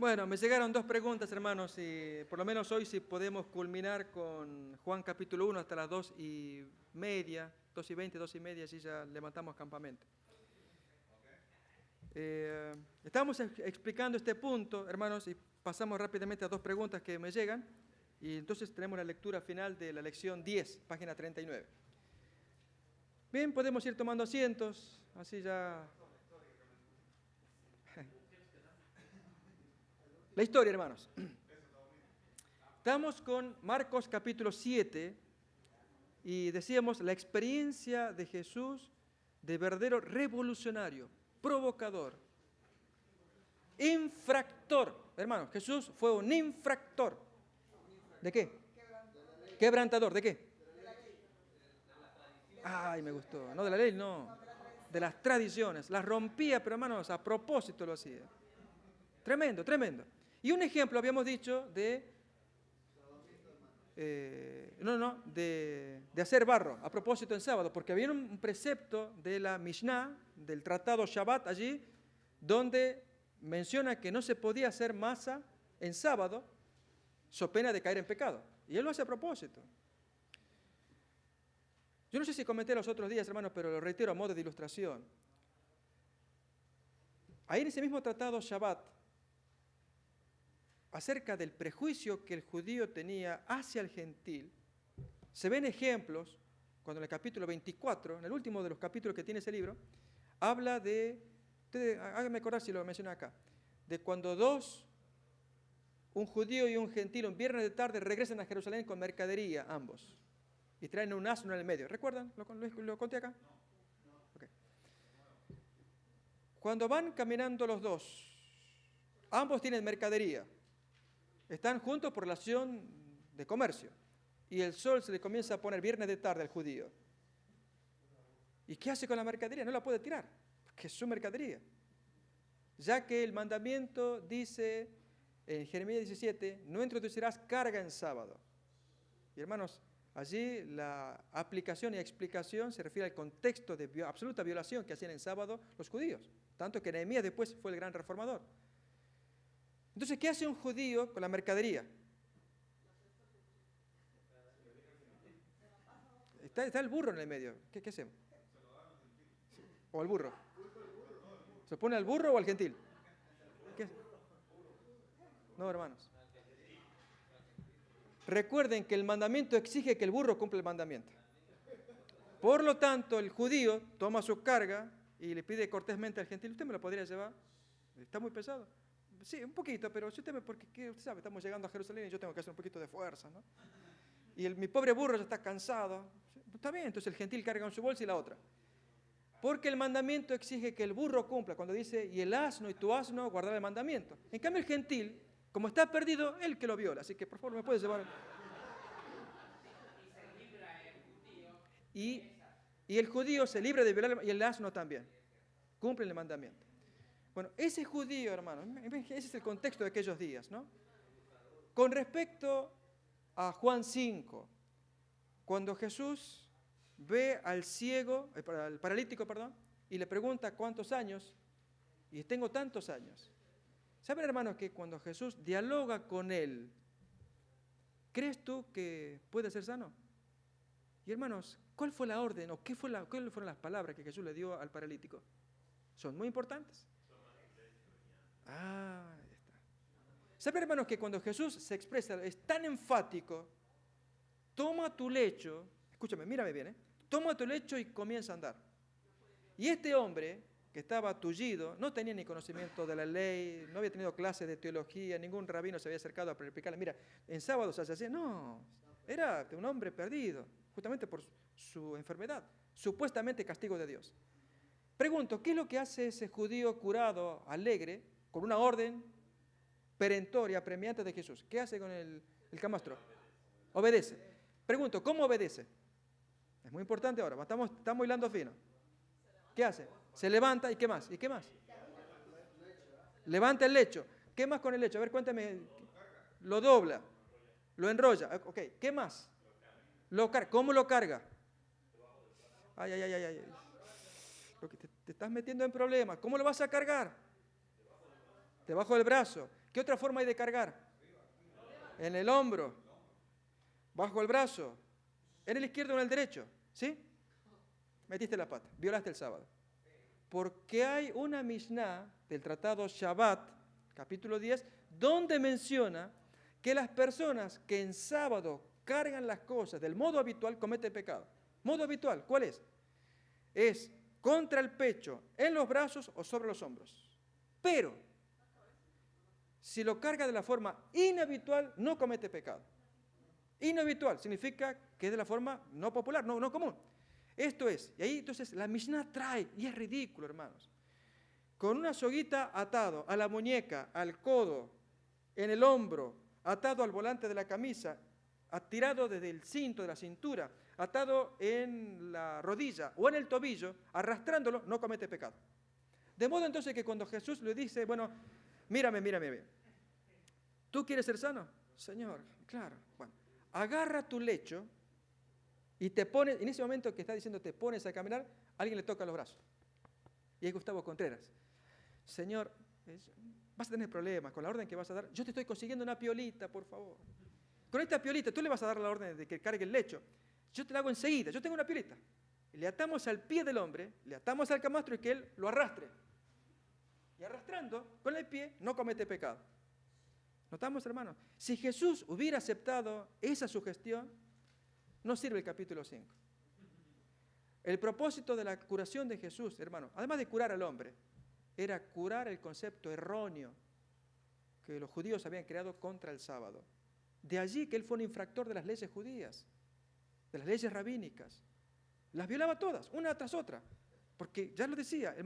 Bueno, me llegaron dos preguntas, hermanos, y por lo menos hoy si podemos culminar con Juan capítulo 1 hasta las 2:30, 2:20, 2:30, así ya levantamos campamento. Estamos explicando este punto, hermanos, y pasamos rápidamente a dos preguntas que me llegan, y entonces tenemos la lectura final de la lección 10, página 39. Bien, podemos ir tomando asientos, así ya... La historia, hermanos. Estamos con Marcos capítulo 7 y decíamos la experiencia de Jesús de verdadero revolucionario, provocador, infractor. Hermanos, Jesús fue un infractor. ¿De qué? Quebrantador. ¿De qué? Ay, me gustó. No de la ley, no. De las tradiciones. Las rompía, pero hermanos, a propósito lo hacía. Tremendo, tremendo. Y un ejemplo habíamos dicho de hacer barro, a propósito en sábado, porque había un precepto de la Mishnah, del tratado Shabbat allí, donde menciona que no se podía hacer masa en sábado, so pena de caer en pecado. Y él lo hace a propósito. Yo no sé si comenté los otros días, hermanos, pero lo reitero a modo de ilustración. Ahí en ese mismo tratado Shabbat, acerca del prejuicio que el judío tenía hacia el gentil, se ven ejemplos, cuando en el capítulo 24, en el último de los capítulos que tiene ese libro, habla de, háganme acordar si lo mencioné acá, de cuando un judío y un gentil, un viernes de tarde, regresan a Jerusalén con mercadería, ambos, y traen un asno en el medio. ¿Recuerdan? ¿Lo conté acá? Okay. Cuando van caminando los dos, ambos tienen mercadería, están juntos por relación de comercio. Y el sol se le comienza a poner viernes de tarde al judío. ¿Y qué hace con la mercadería? No la puede tirar, porque es su mercadería. Ya que el mandamiento dice en Jeremías 17, no introducirás carga en sábado. Y hermanos, allí la aplicación y explicación se refiere al contexto de absoluta violación que hacían en sábado los judíos. Tanto que Nehemías después fue el gran reformador. Entonces, ¿qué hace un judío con la mercadería? Está el burro en el medio. ¿Qué hacemos? ¿O al burro? ¿Se pone al burro o al gentil? ¿Qué? No, hermanos. Recuerden que el mandamiento exige que el burro cumpla el mandamiento. Por lo tanto, el judío toma su carga y le pide cortésmente al gentil, ¿usted me lo podría llevar? ¿Está muy pesado? Sí, un poquito, pero si usted porque usted sabe, estamos llegando a Jerusalén y yo tengo que hacer un poquito de fuerza, ¿no? Y mi pobre burro ya está cansado. Está bien, entonces el gentil carga con su bolsa y la otra. Porque el mandamiento exige que el burro cumpla, cuando dice, y el asno y tu asno guardar el mandamiento. En cambio el gentil, como está perdido, él que lo viola. Así que por favor me puedes llevar. Y el judío se libra de violar, y el asno también. Cumplen el mandamiento. Bueno, ese judío, hermano, ese es el contexto de aquellos días, ¿no? Con respecto a Juan 5, cuando Jesús ve al ciego, al paralítico, y le pregunta cuántos años, y tengo tantos años. ¿Saben, hermanos, que cuando Jesús dialoga con él, ¿crees tú que puede ser sano? Y hermanos, ¿cuál fue la orden o cuáles fueron las palabras que Jesús le dio al paralítico? Son muy importantes. Ahí está. ¿Saben, hermanos, que cuando Jesús se expresa, es tan enfático, toma tu lecho, escúchame, mírame bien, toma tu lecho y comienza a andar. Y este hombre, que estaba tullido, no tenía ni conocimiento de la ley, no había tenido clases de teología, ningún rabino se había acercado a predicarle, mira, en sábado se hacía, no, era un hombre perdido, justamente por su enfermedad, supuestamente castigo de Dios. Pregunto, ¿qué es lo que hace ese judío curado, alegre, con una orden perentoria, apremiante de Jesús? ¿Qué hace con el camastro? Obedece. Pregunto, ¿cómo obedece? Es muy importante ahora, estamos hilando fino. ¿Qué hace? Se levanta y ¿qué más? ¿Y qué más? Levanta el lecho. ¿Qué más con el lecho? A ver, cuéntame. Lo dobla, lo enrolla. Ok, ¿qué más? ¿Cómo lo carga? Ay, ay, ay, ay, ay. Te estás metiendo en problemas. ¿Cómo lo vas a cargar? Debajo del brazo. ¿Qué otra forma hay de cargar? En el hombro, bajo el brazo, en el izquierdo o en el derecho. ¿Sí? Metiste la pata, violaste el sábado. Porque hay una Mishnah del tratado Shabbat, capítulo 10, donde menciona que las personas que en sábado cargan las cosas del modo habitual cometen pecado. Modo habitual, ¿cuál es? Es contra el pecho, en los brazos o sobre los hombros. Pero, si lo carga de la forma inhabitual, no comete pecado. Inhabitual significa que es de la forma no popular, no común. Esto es, y ahí entonces la Mishnah trae, y es ridículo, hermanos, con una soguita atado a la muñeca, al codo, en el hombro, atado al volante de la camisa, atirado desde el cinto de la cintura, atado en la rodilla o en el tobillo, arrastrándolo, no comete pecado. De modo entonces que cuando Jesús le dice, bueno, mírame, ¿tú quieres ser sano? Señor, claro, bueno, agarra tu lecho y te pones, en ese momento que está diciendo te pones a caminar, alguien le toca los brazos. Y es Gustavo Contreras. Señor, vas a tener problemas con la orden que vas a dar. Yo te estoy consiguiendo una piolita, por favor. Con esta piolita tú le vas a dar la orden de que cargue el lecho. Yo te la hago enseguida. Yo tengo una piolita. Y le atamos al pie del hombre, le atamos al camastro y que él lo arrastre. Y arrastrando con el pie no comete pecado. ¿Notamos, hermanos? Si Jesús hubiera aceptado esa sugestión, no sirve el capítulo 5. El propósito de la curación de Jesús, hermano, además de curar al hombre, era curar el concepto erróneo que los judíos habían creado contra el sábado. De allí que él fue un infractor de las leyes judías, de las leyes rabínicas. Las violaba todas, una tras otra. Porque ya lo decía,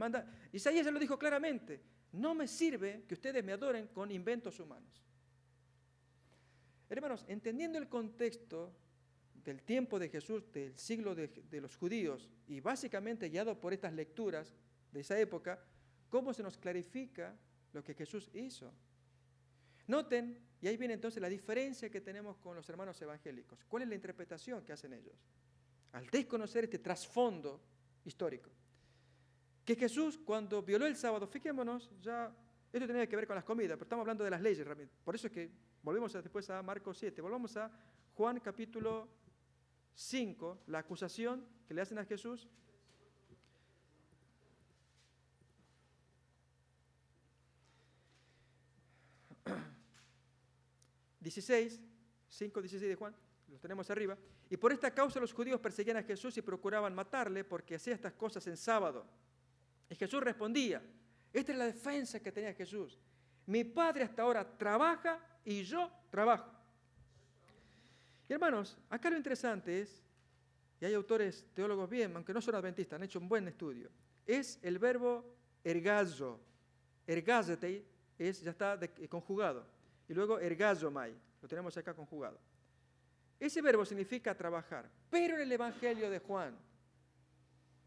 Isaías ya lo dijo claramente, no me sirve que ustedes me adoren con inventos humanos. Hermanos, entendiendo el contexto del tiempo de Jesús, del siglo de los judíos, y básicamente guiado por estas lecturas de esa época, ¿cómo se nos clarifica lo que Jesús hizo? Noten, y ahí viene entonces la diferencia que tenemos con los hermanos evangélicos. ¿Cuál es la interpretación que hacen ellos? Al desconocer este trasfondo histórico. Que Jesús, cuando violó el sábado, fijémonos, ya, esto tenía que ver con las comidas, pero estamos hablando de las leyes, por eso es que volvemos después a Marcos 7, volvamos a Juan capítulo 5, la acusación que le hacen a Jesús. ...16 de Juan, lo tenemos arriba. Y por esta causa los judíos perseguían a Jesús y procuraban matarle porque hacía estas cosas en sábado. Y Jesús respondía, esta es la defensa que tenía Jesús. Mi Padre hasta ahora trabaja y yo trabajo. Y hermanos, acá lo interesante es, y hay autores, teólogos bien, aunque no son adventistas, han hecho un buen estudio, es el verbo ergazo. Ergazete ya está conjugado. Y luego ergazomai, lo tenemos acá conjugado. Ese verbo significa trabajar. Pero en el Evangelio de Juan,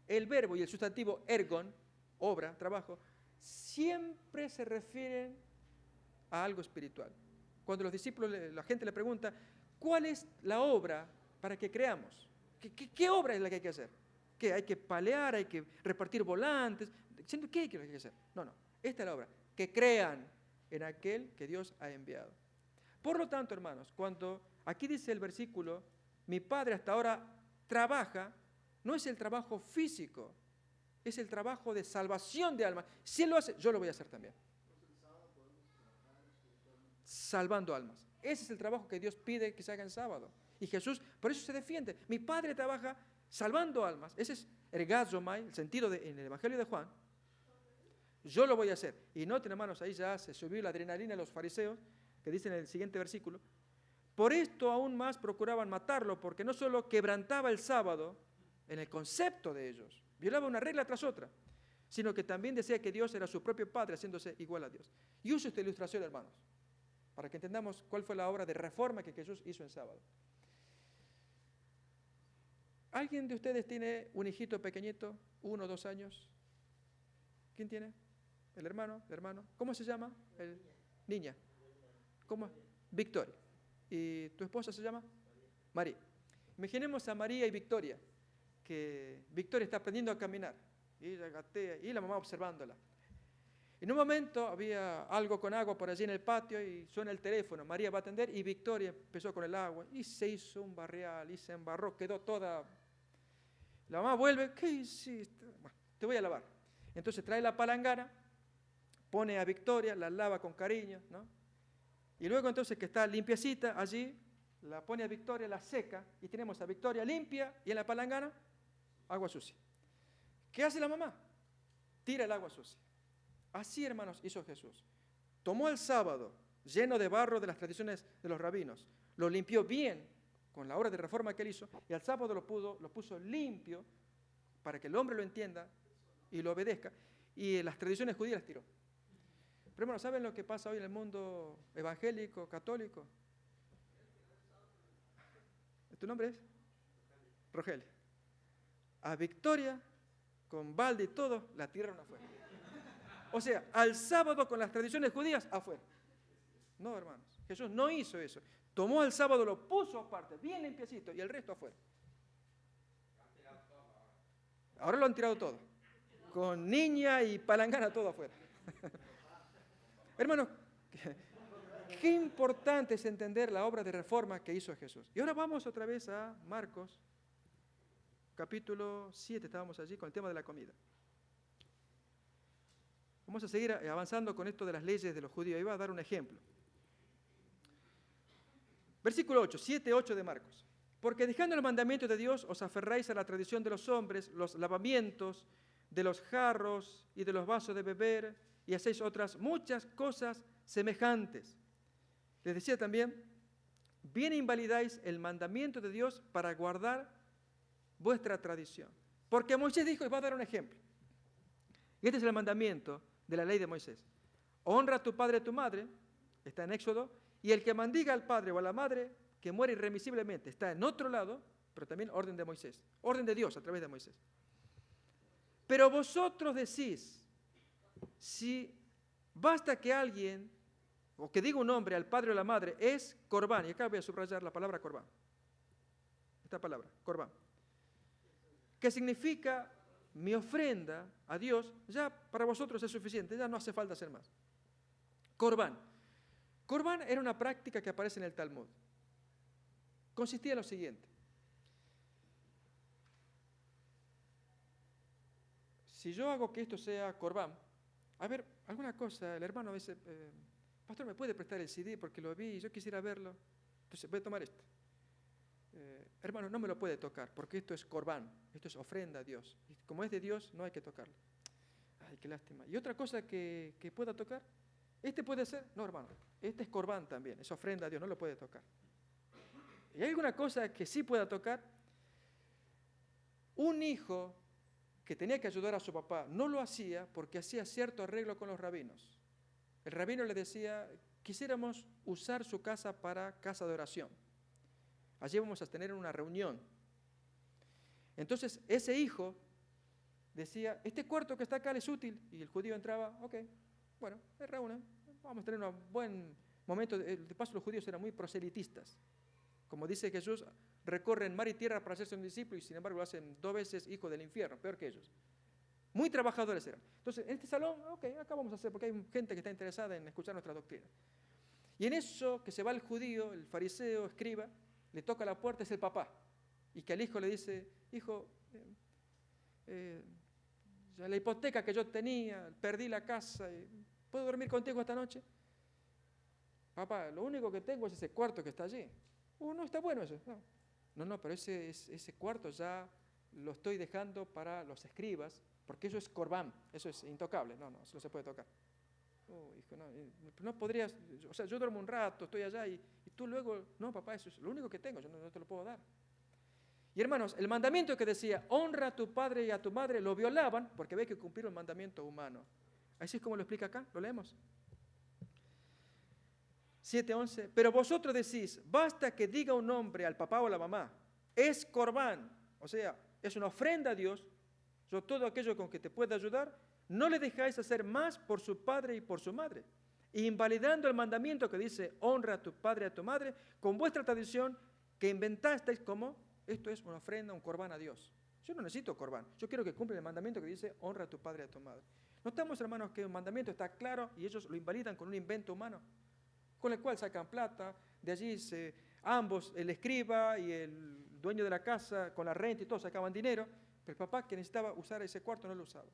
el verbo y el sustantivo ergon, obra, trabajo, siempre se refieren a algo espiritual. Cuando los discípulos, la gente le pregunta, ¿cuál es la obra para que creamos? ¿Qué obra es la que hay que hacer? ¿Qué? ¿Hay que palear? ¿Hay que repartir volantes? ¿Qué hay que hacer? No, esta es la obra. Que crean en aquel que Dios ha enviado. Por lo tanto, hermanos, cuando aquí dice el versículo, mi Padre hasta ahora trabaja, no es el trabajo físico, es el trabajo de salvación de almas. Si Él lo hace, yo lo voy a hacer también. Salvando almas. Ese es el trabajo que Dios pide que se haga en sábado. Y Jesús, por eso se defiende. Mi Padre trabaja salvando almas. Ese es ergazomai, el sentido en el Evangelio de Juan. Yo lo voy a hacer. Y noten, hermanos, ahí ya se subió la adrenalina de los fariseos, que dicen en el siguiente versículo, por esto aún más procuraban matarlo, porque no solo quebrantaba el sábado, en el concepto de ellos, violaba una regla tras otra, sino que también decía que Dios era su propio Padre, haciéndose igual a Dios. Y uso esta ilustración, hermanos, para que entendamos cuál fue la obra de reforma que Jesús hizo en sábado. ¿Alguien de ustedes tiene un hijito pequeñito, 1 o 2 años? ¿Quién tiene? ¿El hermano? ¿Cómo se llama? Niña. ¿Cómo? Victoria. ¿Y tu esposa se llama? María. Imaginemos a María y Victoria, que Victoria está aprendiendo a caminar, y ella gatea, y la mamá observándola. En un momento había algo con agua por allí en el patio y suena el teléfono. María va a atender y Victoria empezó con el agua y se hizo un barrial y se embarró, quedó toda. La mamá vuelve, ¿qué hiciste? Bueno, te voy a lavar. Entonces trae la palangana, pone a Victoria, la lava con cariño, ¿no? Y luego entonces que está limpiecita allí, la pone a Victoria, la seca y tenemos a Victoria limpia y en la palangana agua sucia. ¿Qué hace la mamá? Tira el agua sucia. Así, hermanos, hizo Jesús. Tomó el sábado, lleno de barro de las tradiciones de los rabinos, lo limpió bien con la obra de reforma que él hizo, y al sábado lo puso limpio para que el hombre lo entienda y lo obedezca, y las tradiciones judías las tiró. Pero hermanos, ¿saben lo que pasa hoy en el mundo evangélico, católico? ¿Tu nombre es? Rogelio. A Victoria, con balde y todo, la tiraron afuera. O sea, al sábado con las tradiciones judías, afuera. No, hermanos, Jesús no hizo eso. Tomó el sábado, lo puso aparte, bien limpiecito, y el resto afuera. Ahora lo han tirado todo. Con niña y palangana todo afuera. Hermanos, qué importante es entender la obra de reforma que hizo Jesús. Y ahora vamos otra vez a Marcos, capítulo 7, estábamos allí con el tema de la comida. Vamos a seguir avanzando con esto de las leyes de los judíos. Ahí va a dar un ejemplo. Versículo 8, 7, 8 de Marcos. Porque dejando los mandamientos de Dios, os aferráis a la tradición de los hombres, los lavamientos de los jarros y de los vasos de beber, y hacéis otras muchas cosas semejantes. Les decía también, bien invalidáis el mandamiento de Dios para guardar vuestra tradición. Porque Moisés dijo, y va a dar un ejemplo. Y este es el mandamiento de la ley de Moisés. Honra a tu padre y a tu madre, está en Éxodo, y el que maldiga al padre o a la madre, que muere irremisiblemente, está en otro lado, pero también orden de Moisés, orden de Dios a través de Moisés. Pero vosotros decís, si basta que alguien, o que diga un nombre al padre o a la madre, es corbán, y acá voy a subrayar la palabra corbán, esta palabra, corbán, que significa mi ofrenda a Dios, ya para vosotros es suficiente, ya no hace falta hacer más. Corbán. Corbán era una práctica que aparece en el Talmud. Consistía en lo siguiente. Si yo hago que esto sea corbán, a ver, alguna cosa, el hermano a veces, pastor, ¿me puede prestar el CD? Porque lo vi y yo quisiera verlo. Entonces, voy a tomar esto. Hermano, no me lo puede tocar, porque esto es corbán, esto es ofrenda a Dios. Y como es de Dios, no hay que tocarlo. Ay, qué lástima. ¿Y otra cosa que pueda tocar? ¿Este puede ser? No, hermano, este es corbán también, es ofrenda a Dios, no lo puede tocar. ¿Y hay alguna cosa que sí pueda tocar? Un hijo que tenía que ayudar a su papá no lo hacía porque hacía cierto arreglo con los rabinos. El rabino le decía, quisiéramos usar su casa para casa de oración. Allí vamos a tener una reunión. Entonces ese hijo decía, este cuarto que está acá es útil. Y el judío entraba, ok, bueno, se reúnen, vamos a tener un buen momento. De paso los judíos eran muy proselitistas. Como dice Jesús, recorren mar y tierra para hacerse un discípulo y sin embargo lo hacen 2 veces hijo del infierno, peor que ellos. Muy trabajadores eran. Entonces, en este salón, ok, acá vamos a hacer, porque hay gente que está interesada en escuchar nuestra doctrina. Y en eso que se va el judío, el fariseo, escriba, le toca la puerta, es el papá. Y que al hijo le dice, hijo, la hipoteca que yo tenía, perdí la casa, ¿puedo dormir contigo esta noche? Papá, lo único que tengo es ese cuarto que está allí. No está bueno eso. No, pero ese cuarto ya lo estoy dejando para los escribas, porque eso es corbán, eso es intocable. No, eso no se puede tocar. Hijo, no podrías, o sea, yo duermo un rato, estoy allá y tú luego, no, papá, eso es lo único que tengo, yo no te lo puedo dar. Y hermanos, el mandamiento que decía, honra a tu padre y a tu madre, lo violaban porque había que cumplir el mandamiento humano. Así es como lo explica acá, lo leemos. 7:11, pero vosotros decís, basta que diga un nombre al papá o a la mamá, es corbán, o sea, es una ofrenda a Dios, yo todo aquello con que te pueda ayudar, no le dejáis hacer más por su padre y por su madre, invalidando el mandamiento que dice, honra a tu padre y a tu madre, con vuestra tradición que inventasteis como, esto es una ofrenda, un corbán a Dios. Yo no necesito corbán, yo quiero que cumpla el mandamiento que dice, honra a tu padre y a tu madre. Notamos, hermanos, que el mandamiento está claro y ellos lo invalidan con un invento humano, con el cual sacan plata, de allí ambos, el escriba y el dueño de la casa, con la renta y todo, sacaban dinero, pero el papá que necesitaba usar ese cuarto no lo usaba.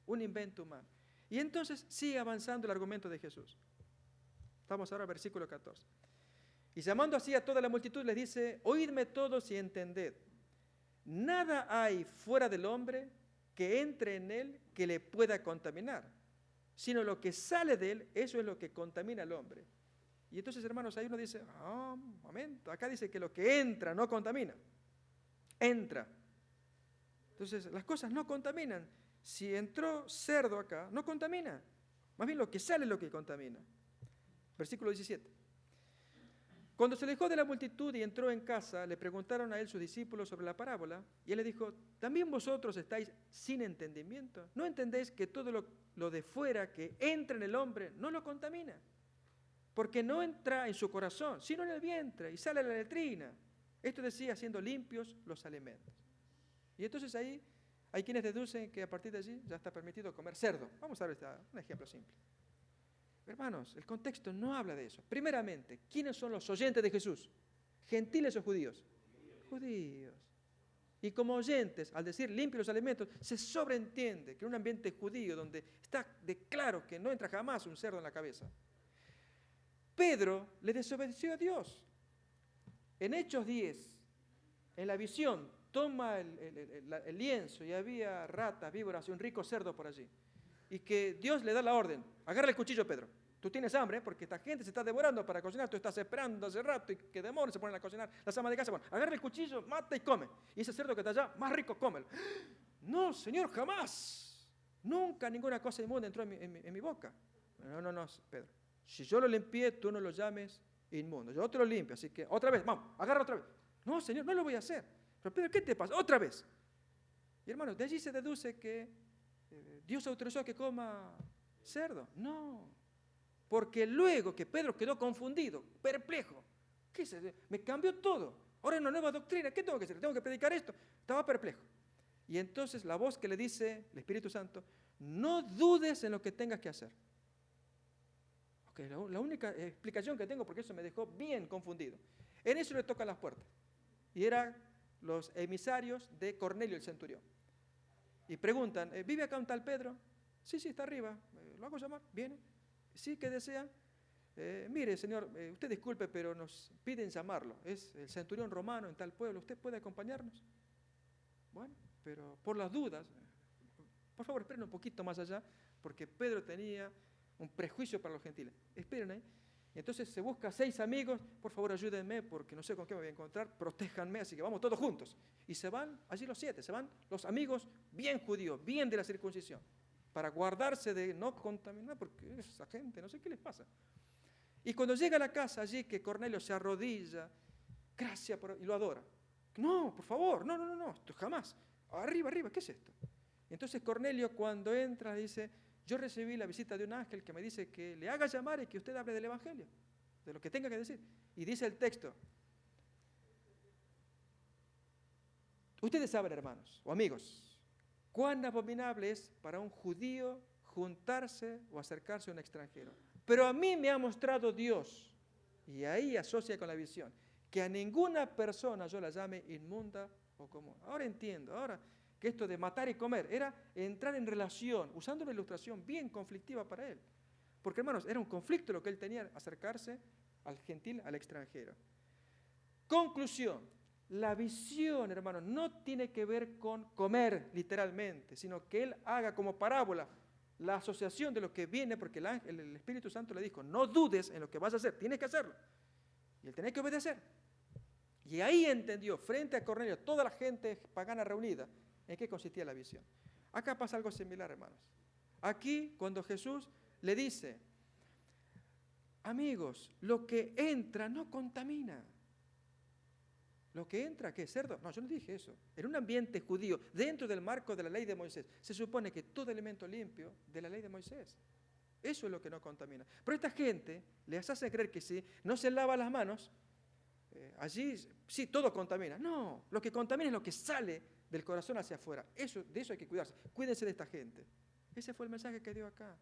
Un invento humano. Y entonces sigue avanzando el argumento de Jesús. Estamos ahora en versículo 14. Y llamando así a toda la multitud les dice, oídme todos y entended. Nada hay fuera del hombre que entre en él que le pueda contaminar, sino lo que sale de él, eso es lo que contamina al hombre. Y entonces, hermanos, ahí uno dice, un momento, acá dice que lo que entra no contamina. Entra. Entonces, las cosas no contaminan. Si entró cerdo acá, no contamina. Más bien lo que sale es lo que contamina. Versículo 17. Cuando se alejó de la multitud y entró en casa, le preguntaron a él sus discípulos sobre la parábola, y él le dijo, ¿también vosotros estáis sin entendimiento? ¿No entendéis que todo lo de fuera que entra en el hombre no lo contamina? Porque no entra en su corazón, sino en el vientre, y sale a la letrina. Esto decía, siendo limpios los alimentos. Y entonces ahí hay quienes deducen que a partir de allí ya está permitido comer cerdo. Vamos a ver un ejemplo simple. Hermanos, el contexto no habla de eso. Primeramente, ¿quiénes son los oyentes de Jesús? ¿Gentiles o judíos? Judíos. Y como oyentes, al decir limpios los alimentos, se sobreentiende que en un ambiente judío donde está de claro que no entra jamás un cerdo en la cabeza, Pedro le desobedeció a Dios. En Hechos 10, en la visión, toma el lienzo y había ratas, víboras y un rico cerdo por allí. Y que Dios le da la orden, agarra el cuchillo, Pedro. Tú tienes hambre porque esta gente se está devorando para cocinar, tú estás esperando hace rato y que demore, se ponen a cocinar las amas de casa. Bueno, agarra el cuchillo, mata y come. Y ese cerdo que está allá, más rico, cómelo. No, Señor, jamás. Nunca ninguna cosa inmunda entró en mi boca. No, Pedro. Si yo lo limpié, tú no lo llames inmundo. Yo te lo limpio, así que otra vez, vamos, agarra otra vez. No, Señor, no lo voy a hacer. Pero Pedro, ¿qué te pasa? Otra vez. Y hermanos, de allí se deduce que Dios autorizó a que coma cerdo. No, porque luego que Pedro quedó confundido, perplejo, ¿qué es eso? Me cambió todo. Ahora hay una nueva doctrina, ¿qué tengo que hacer? ¿Tengo que predicar esto? Estaba perplejo. Y entonces la voz que le dice el Espíritu Santo, no dudes en lo que tengas que hacer. Okay, la única explicación que tengo, porque eso me dejó bien confundido. En eso le tocan las puertas. Y eran los emisarios de Cornelio el centurión. Y preguntan, ¿vive acá un tal Pedro? Sí, está arriba. ¿Lo hago llamar? ¿Viene? Sí, ¿qué desea? Mire, señor, usted disculpe, pero nos piden llamarlo. Es el centurión romano en tal pueblo. ¿Usted puede acompañarnos? Bueno, pero por las dudas, por favor, esperen un poquito más allá, porque Pedro tenía un prejuicio para los gentiles. Esperen ahí. Y entonces se busca 6 amigos, por favor ayúdenme porque no sé con qué me voy a encontrar, protéjanme, así que vamos todos juntos. Y se van allí los 7, se van los amigos bien judíos, bien de la circuncisión, para guardarse de no contaminar, porque esa gente, no sé qué les pasa. Y cuando llega a la casa allí que Cornelio se arrodilla, gracias, y lo adora. No, por favor, no, esto jamás. Arriba, ¿qué es esto? Y entonces Cornelio cuando entra dice, yo recibí la visita de un ángel que me dice que le haga llamar y que usted hable del Evangelio, de lo que tenga que decir. Y dice el texto, ustedes saben, hermanos o amigos, cuán abominable es para un judío juntarse o acercarse a un extranjero. Pero a mí me ha mostrado Dios, y ahí asocia con la visión, que a ninguna persona yo la llame inmunda o común. Ahora entiendo, que esto de matar y comer era entrar en relación, usando una ilustración bien conflictiva para él. Porque, hermanos, era un conflicto lo que él tenía, acercarse al gentil, al extranjero. Conclusión, la visión, hermanos, no tiene que ver con comer literalmente, sino que él haga como parábola la asociación de lo que viene, porque el Espíritu Santo le dijo, no dudes en lo que vas a hacer, tienes que hacerlo. Y él tenía que obedecer. Y ahí entendió, frente a Cornelio, toda la gente pagana reunida, en qué consistía la visión. Acá pasa algo similar, hermanos. Aquí, cuando Jesús le dice, amigos, lo que entra no contamina. ¿Lo que entra qué? ¿Cerdo? No, yo no dije eso. En un ambiente judío, dentro del marco de la ley de Moisés, se supone que todo elemento limpio de la ley de Moisés. Eso es lo que no contamina. Pero esta gente les hace creer que si no se lava las manos, allí sí, todo contamina. No, lo que contamina es lo que sale del corazón hacia afuera. De eso hay que cuidarse. Cuídense de esta gente. Ese fue el mensaje que dio acá.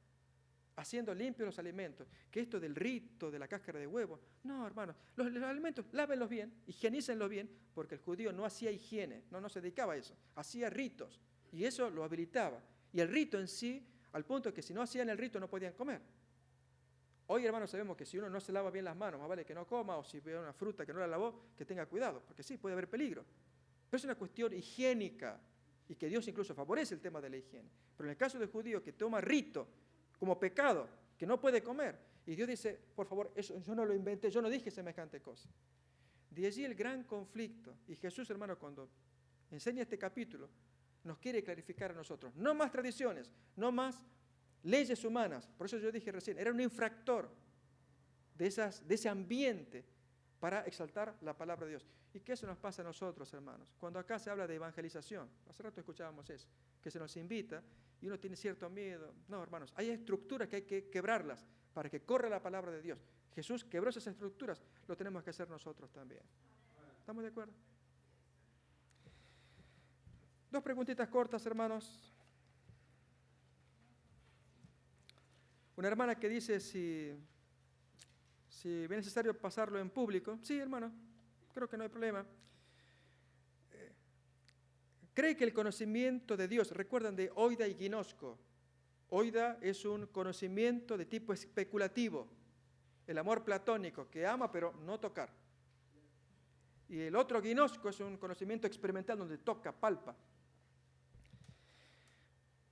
Haciendo limpios los alimentos. Que esto del rito, de la cáscara de huevo. No, hermanos, los alimentos, lávenlos bien, higienícenlos bien, porque el judío no hacía higiene, no se dedicaba a eso. Hacía ritos, y eso lo habilitaba. Y el rito en sí, al punto que si no hacían el rito no podían comer. Hoy, hermanos, sabemos que si uno no se lava bien las manos, más vale que no coma, o si ve una fruta que no la lavó, que tenga cuidado, porque sí, puede haber peligro. Pero es una cuestión higiénica, y que Dios incluso favorece el tema de la higiene. Pero en el caso del judío que toma rito como pecado, que no puede comer, y Dios dice, por favor, eso yo no lo inventé, yo no dije semejante cosa. De allí el gran conflicto. Y Jesús, hermano, cuando enseña este capítulo, nos quiere clarificar a nosotros. No más tradiciones, no más leyes humanas. Por eso yo dije recién, era un infractor de ese ambiente para exaltar la palabra de Dios. ¿Y qué eso nos pasa a nosotros, hermanos? Cuando acá se habla de evangelización, hace rato escuchábamos eso, que se nos invita y uno tiene cierto miedo. No, hermanos, hay estructuras que hay que quebrarlas para que corra la palabra de Dios. Jesús quebró esas estructuras, lo tenemos que hacer nosotros también. ¿Estamos de acuerdo? Dos preguntitas cortas, hermanos. Una hermana que dice si es necesario pasarlo en público. Sí, hermano, creo que no hay problema. Cree que el conocimiento de Dios, recuerdan de oida y ginosco. Oida es un conocimiento de tipo especulativo, el amor platónico, que ama pero no tocar. Y el otro ginosco es un conocimiento experimental donde toca, palpa.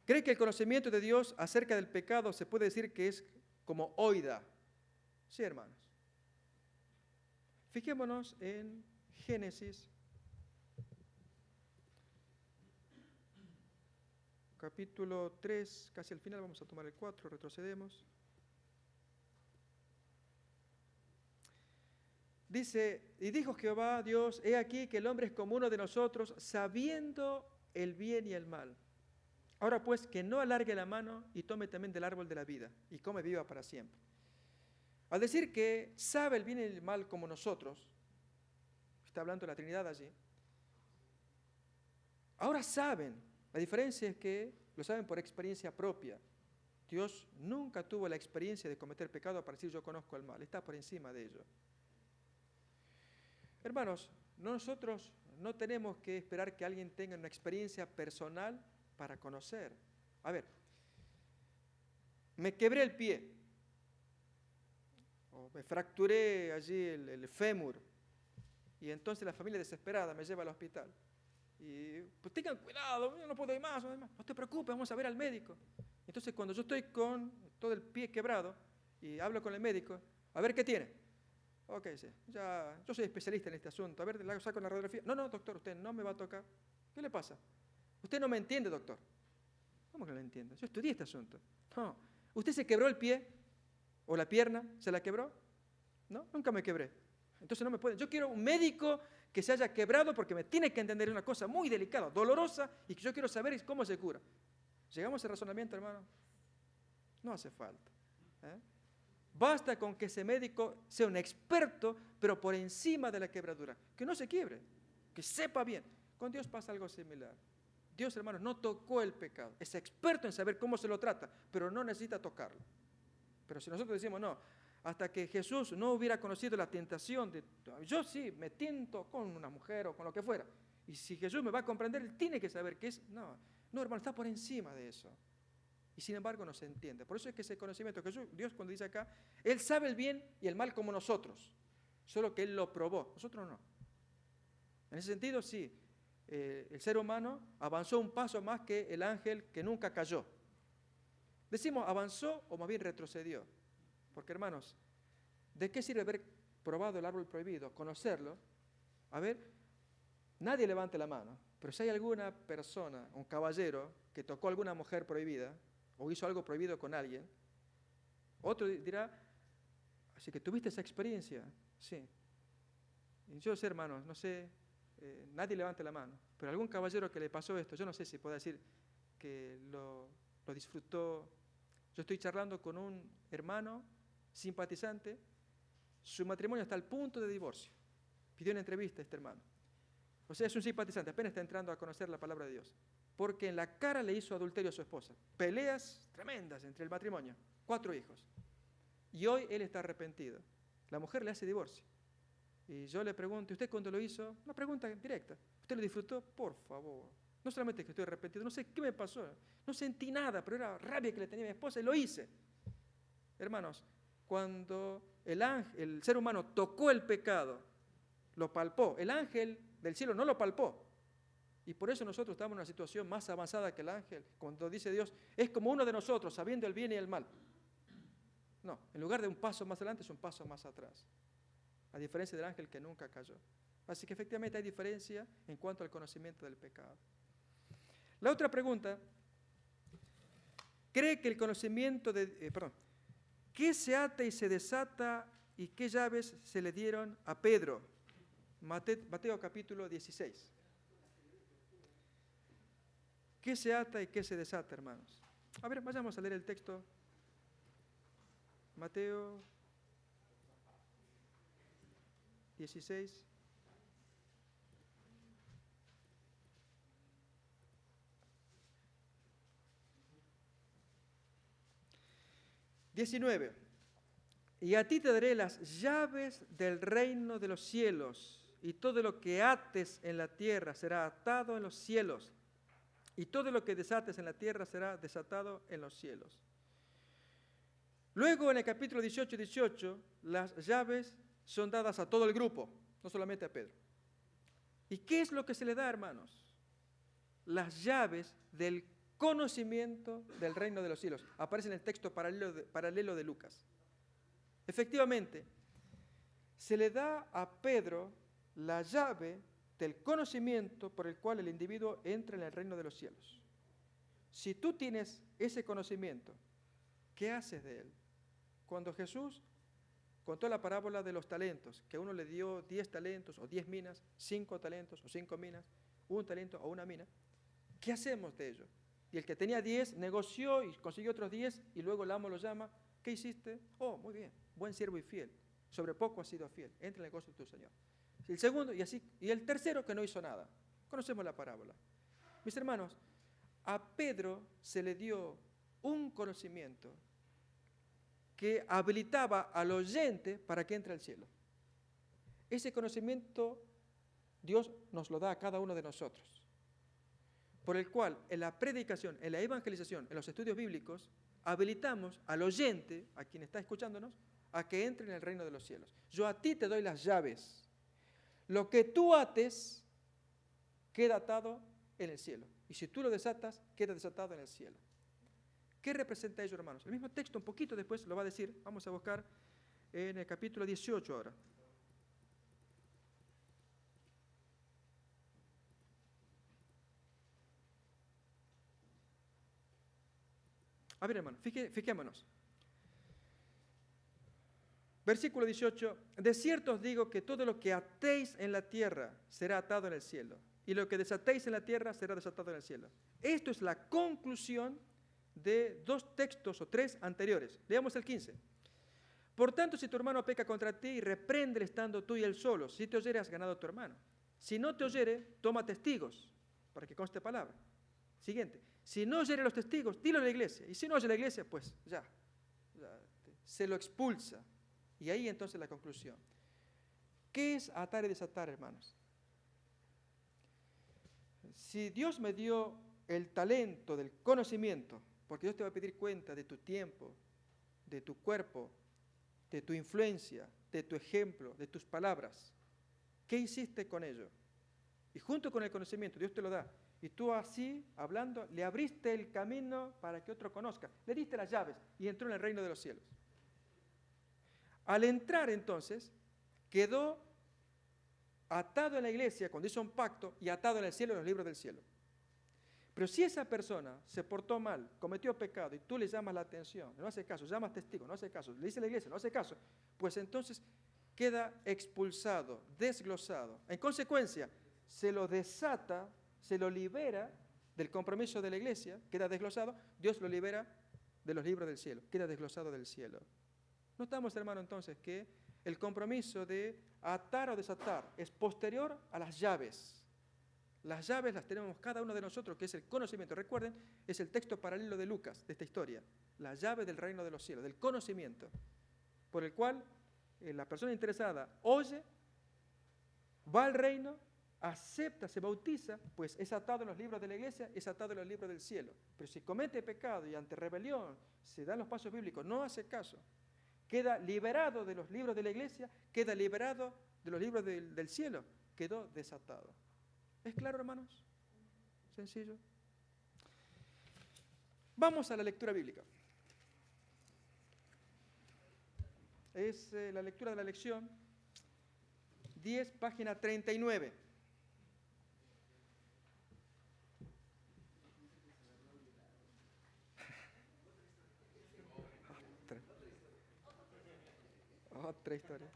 ¿Cree que el conocimiento de Dios acerca del pecado se puede decir que es como oida? Sí, hermanos. Fijémonos en Génesis, capítulo 3, casi al final, vamos a tomar el 4, retrocedemos. Dice, y dijo Jehová Dios, he aquí que el hombre es como uno de nosotros, sabiendo el bien y el mal. Ahora pues, que no alargue la mano y tome también del árbol de la vida, y come viva para siempre. Al decir que sabe el bien y el mal como nosotros, está hablando de la Trinidad allí, ahora saben, la diferencia es que lo saben por experiencia propia. Dios nunca tuvo la experiencia de cometer pecado para decir yo conozco el mal, está por encima de ello. Hermanos, nosotros no tenemos que esperar que alguien tenga una experiencia personal para conocer. A ver, me quebré el pie, o me fracturé allí el fémur, y entonces la familia desesperada me lleva al hospital. Y pues tengan cuidado, yo no puedo ir más, no te preocupes, vamos a ver al médico. Entonces cuando yo estoy con todo el pie quebrado y hablo con el médico, a ver qué tiene. Ok, sí, ya, yo soy especialista en este asunto, a ver, le saco una radiografía. No, doctor, usted no me va a tocar. ¿Qué le pasa? Usted no me entiende, doctor. ¿Cómo que no lo entiendo? Yo estudié este asunto. No, ¿usted se quebró el pie o la pierna? ¿Se la quebró? No, nunca me quebré. Entonces no me pueden. Yo quiero un médico que se haya quebrado porque me tiene que entender una cosa muy delicada, dolorosa, y que yo quiero saber cómo se cura. ¿Llegamos a ese razonamiento, hermano? No hace falta. Basta con que ese médico sea un experto, pero por encima de la quebradura. Que no se quiebre, que sepa bien. Con Dios pasa algo similar. Dios, hermanos, no tocó el pecado. Es experto en saber cómo se lo trata, pero no necesita tocarlo. Pero si nosotros decimos, no, hasta que Jesús no hubiera conocido la tentación de, yo sí, me tiento con una mujer o con lo que fuera. Y si Jesús me va a comprender, Él tiene que saber que es, no, hermano, está por encima de eso. Y sin embargo no se entiende. Por eso es que ese conocimiento, Jesús, Dios cuando dice acá, Él sabe el bien y el mal como nosotros, solo que Él lo probó, nosotros no. En ese sentido, sí, el ser humano avanzó un paso más que el ángel que nunca cayó. Decimos, ¿avanzó o más bien retrocedió? Porque, hermanos, ¿de qué sirve haber probado el árbol prohibido? Conocerlo. A ver, nadie levante la mano, pero si hay alguna persona, un caballero, que tocó a alguna mujer prohibida, o hizo algo prohibido con alguien, otro dirá, así que tuviste esa experiencia, sí. Y yo sé, hermanos, no sé, nadie levante la mano, pero algún caballero que le pasó esto, yo no sé si puedo decir que lo disfrutó. Yo estoy charlando con un hermano simpatizante, su matrimonio está al punto de divorcio. Pidió una entrevista a este hermano. O sea, es un simpatizante, apenas está entrando a conocer la palabra de Dios. porque en la cara le hizo adulterio a su esposa. Peleas tremendas entre el matrimonio. 4 hijos. Y hoy él está arrepentido. La mujer le hace divorcio. Y yo le pregunto, ¿y usted cuándo lo hizo? Una pregunta directa. ¿Usted lo disfrutó? Por favor. No solamente que estoy arrepentido, no sé qué me pasó. No sentí nada, pero era rabia que le tenía a mi esposa y lo hice. Hermanos, cuando el ser humano tocó el pecado, lo palpó. El ángel del cielo no lo palpó. Y por eso nosotros estamos en una situación más avanzada que el ángel. Cuando dice Dios, es como uno de nosotros, sabiendo el bien y el mal. No, en lugar de un paso más adelante, es un paso más atrás. A diferencia del ángel que nunca cayó. Así que efectivamente hay diferencia en cuanto al conocimiento del pecado. La otra pregunta, ¿cree que el conocimiento qué se ata y se desata y qué llaves se le dieron a Pedro? Mateo capítulo 16. ¿Qué se ata y qué se desata, hermanos? A ver, vayamos a leer el texto. Mateo 16. ...19... y a ti te daré las llaves del reino de los cielos, y todo lo que ates en la tierra será atado en los cielos, y todo lo que desates en la tierra será desatado en los cielos. Luego en el capítulo 18, las llaves son dadas a todo el grupo, no solamente a Pedro. ¿Y qué es lo que se le da, hermanos? Las llaves del conocimiento del reino de los cielos. Aparece en el texto paralelo de Lucas. Efectivamente, se le da a Pedro la llave del conocimiento por el cual el individuo entra en el reino de los cielos. Si tú tienes ese conocimiento, ¿qué haces de él? Cuando Jesús contó la parábola de los talentos, que a uno le dio 10 talentos o 10 minas, 5 talentos o 5 minas, 1 talento o 1 mina, ¿qué hacemos de ello? Y el que tenía 10 negoció y consiguió otros 10 y luego el amo lo llama, ¿qué hiciste? Oh, muy bien, buen siervo y fiel, sobre poco has sido fiel, entra en el gozo de tu Señor. El segundo y el tercero que no hizo nada. Conocemos la parábola. Mis hermanos, a Pedro se le dio un conocimiento que habilitaba al oyente para que entre al cielo. Ese conocimiento Dios nos lo da a cada uno de nosotros, por el cual en la predicación, en la evangelización, en los estudios bíblicos, habilitamos al oyente, a quien está escuchándonos, a que entre en el reino de los cielos. Yo a ti te doy las llaves. Lo que tú ates queda atado en el cielo. Y si tú lo desatas, queda desatado en el cielo. ¿Qué representa ello, hermanos? El mismo texto, un poquito después lo va a decir. Vamos a buscar en el capítulo 18 ahora. A ver, hermano, fijémonos. Versículo 18, de cierto os digo que todo lo que atéis en la tierra será atado en el cielo, y lo que desatéis en la tierra será desatado en el cielo. Esto es la conclusión de 2 textos o 3 anteriores. Leamos el 15. Por tanto, si tu hermano peca contra ti, repréndele estando tú y él solos. Si te oyere, has ganado a tu hermano. Si no te oyere, toma testigos, para que conste palabra. Siguiente. Si no oyere los testigos, dilo a la iglesia. Y si no oye la iglesia, pues ya se lo expulsa. Y ahí entonces la conclusión. ¿Qué es atar y desatar, hermanos? Si Dios me dio el talento del conocimiento, porque Dios te va a pedir cuenta de tu tiempo, de tu cuerpo, de tu influencia, de tu ejemplo, de tus palabras, ¿qué hiciste con ello? Y junto con el conocimiento, Dios te lo da. Y tú así, hablando, le abriste el camino para que otro conozca. Le diste las llaves y entró en el reino de los cielos. Al entrar entonces, quedó atado en la iglesia cuando hizo un pacto y atado en el cielo en los libros del cielo. Pero si esa persona se portó mal, cometió pecado y tú le llamas la atención, no hace caso, llamas testigo, no hace caso, le dice a la iglesia, no hace caso, pues entonces queda expulsado, desglosado. En consecuencia, se lo desata, se lo libera del compromiso de la iglesia, queda desglosado, Dios lo libera de los libros del cielo, queda desglosado del cielo. Notamos, hermano, entonces que el compromiso de atar o desatar es posterior a las llaves. Las llaves las tenemos cada uno de nosotros, que es el conocimiento. Recuerden, es el texto paralelo de Lucas, de esta historia. La llave del reino de los cielos, del conocimiento, por el cual la persona interesada oye, va al reino, acepta, se bautiza, pues es atado en los libros de la iglesia, es atado en los libros del cielo. Pero si comete pecado y ante rebelión se dan los pasos bíblicos, no hace caso, queda liberado de los libros de la iglesia, queda liberado de los libros del cielo, quedó desatado. ¿Es claro, hermanos? Sencillo. Vamos a la lectura bíblica. Es la lectura de la lección 10, página 39. Otra historia.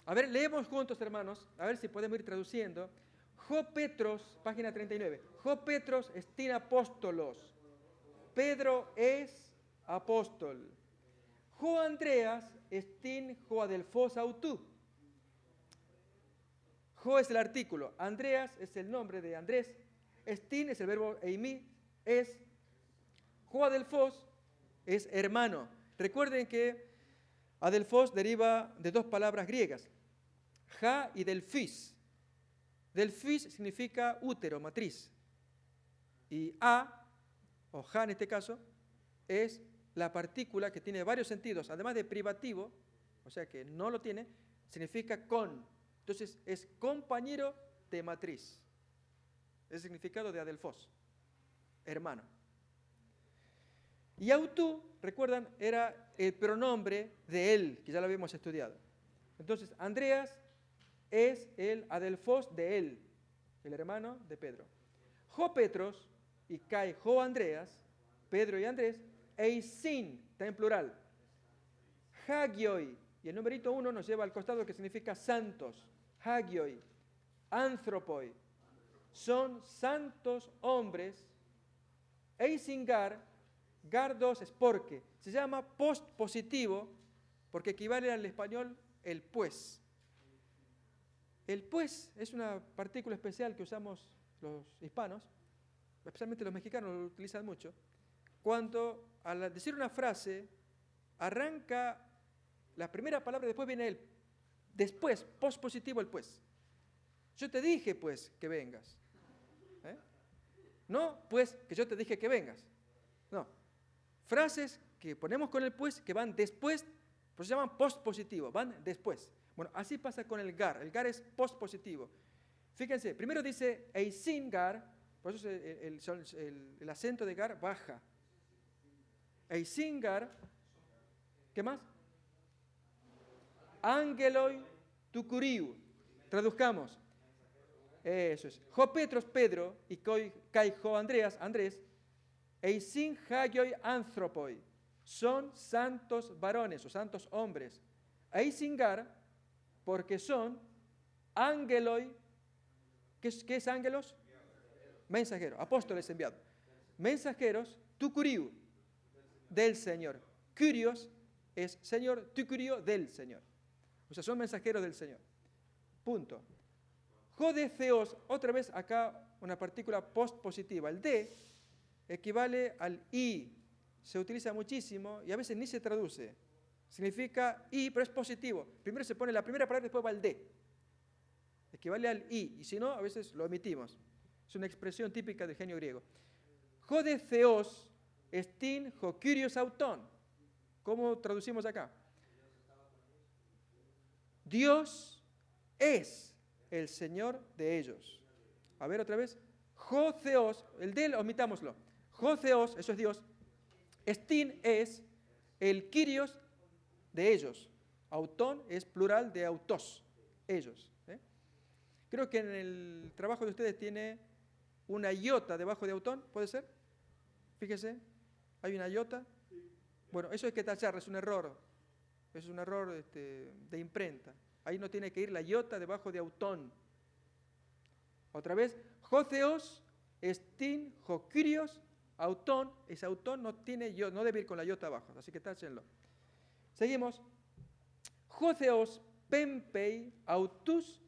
A ver, leemos juntos, hermanos, a ver si podemos ir traduciendo. Jo Petros, página 39. Jo Petros estin apóstolos. Pedro es apóstol. Jo Andreas estin jo adelfos autú. Jo es el artículo, Andreas es el nombre de Andrés, estin es el verbo eimi, es. Jo adelfos es hermano. Recuerden que adelfos deriva de dos palabras griegas, ja y delfis. Delfis significa útero, matriz. Y a, o ja en este caso, es la partícula que tiene varios sentidos, además de privativo, o sea que no lo tiene, significa con. Entonces es compañero de matriz. Es el significado de adelfos, hermano. Y autú, recuerdan, era el pronombre de él, que ya lo habíamos estudiado. Entonces, Andreas es el adelfos de él, el hermano de Pedro. Jo Petros y Kai Jo Andreas, Pedro y Andrés, eisin, está en plural. Hagioi, y el numerito 1 nos lleva al costado que significa santos. Hagioi, anthropoi, son santos hombres. Eisingar, Gar 2 es porque, se llama postpositivo porque equivale al español el pues. El pues es una partícula especial que usamos los hispanos, especialmente los mexicanos lo utilizan mucho, cuando al decir una frase arranca la primera palabra y después viene el después, postpositivo el pues. Yo te dije pues que vengas. No pues que yo te dije que vengas. No. Frases que ponemos con el pues que van después, pues se llaman postpositivo, van después. Bueno, así pasa con el gar. El gar es postpositivo. Fíjense, primero dice eisin gar, por eso el acento de gar baja. Eisin gar, ¿qué más? Angeloi tucuriu. Traduzcamos. Eso es. Jo Petros, Pedro, y Kai Jo Andreas, Andrés, eisin hagioi anthropoi, son santos varones o santos hombres. Eisingar, porque son angeloi, ¿qué es ángelos? Mensajeros, apóstoles enviados. Mensajeros, tucuriu, del Señor. Curios es Señor, tucurio del Señor. O sea, son mensajeros del Señor. Punto. Jo de theos, otra vez acá una partícula postpositiva. El de equivale al i, se utiliza muchísimo y a veces ni se traduce. Significa i, pero es positivo. Primero se pone la primera palabra y después va el de. Equivale al i, y si no, a veces lo omitimos. Es una expresión típica del genio griego. Jo de theos, estin jo kyrios auton. ¿Cómo traducimos acá? Dios es el Señor de ellos. A ver otra vez. Jo theos, el del omitámoslo. Jo theos, eso es Dios. Estin es el Kyrios de ellos. Autón es plural de autos, ellos. Creo que en el trabajo de ustedes tiene una iota debajo de autón, ¿puede ser? Fíjese, hay una iota. Bueno, eso hay que tacharlo, es un error. Es un error de imprenta. Ahí no tiene que ir la iota debajo de autón. Otra vez, jo theos, estin, jo kyrios, autón, ese autón no debe ir con la iota abajo, así que táchenlo. Seguimos. Jo theos, pempei, autus,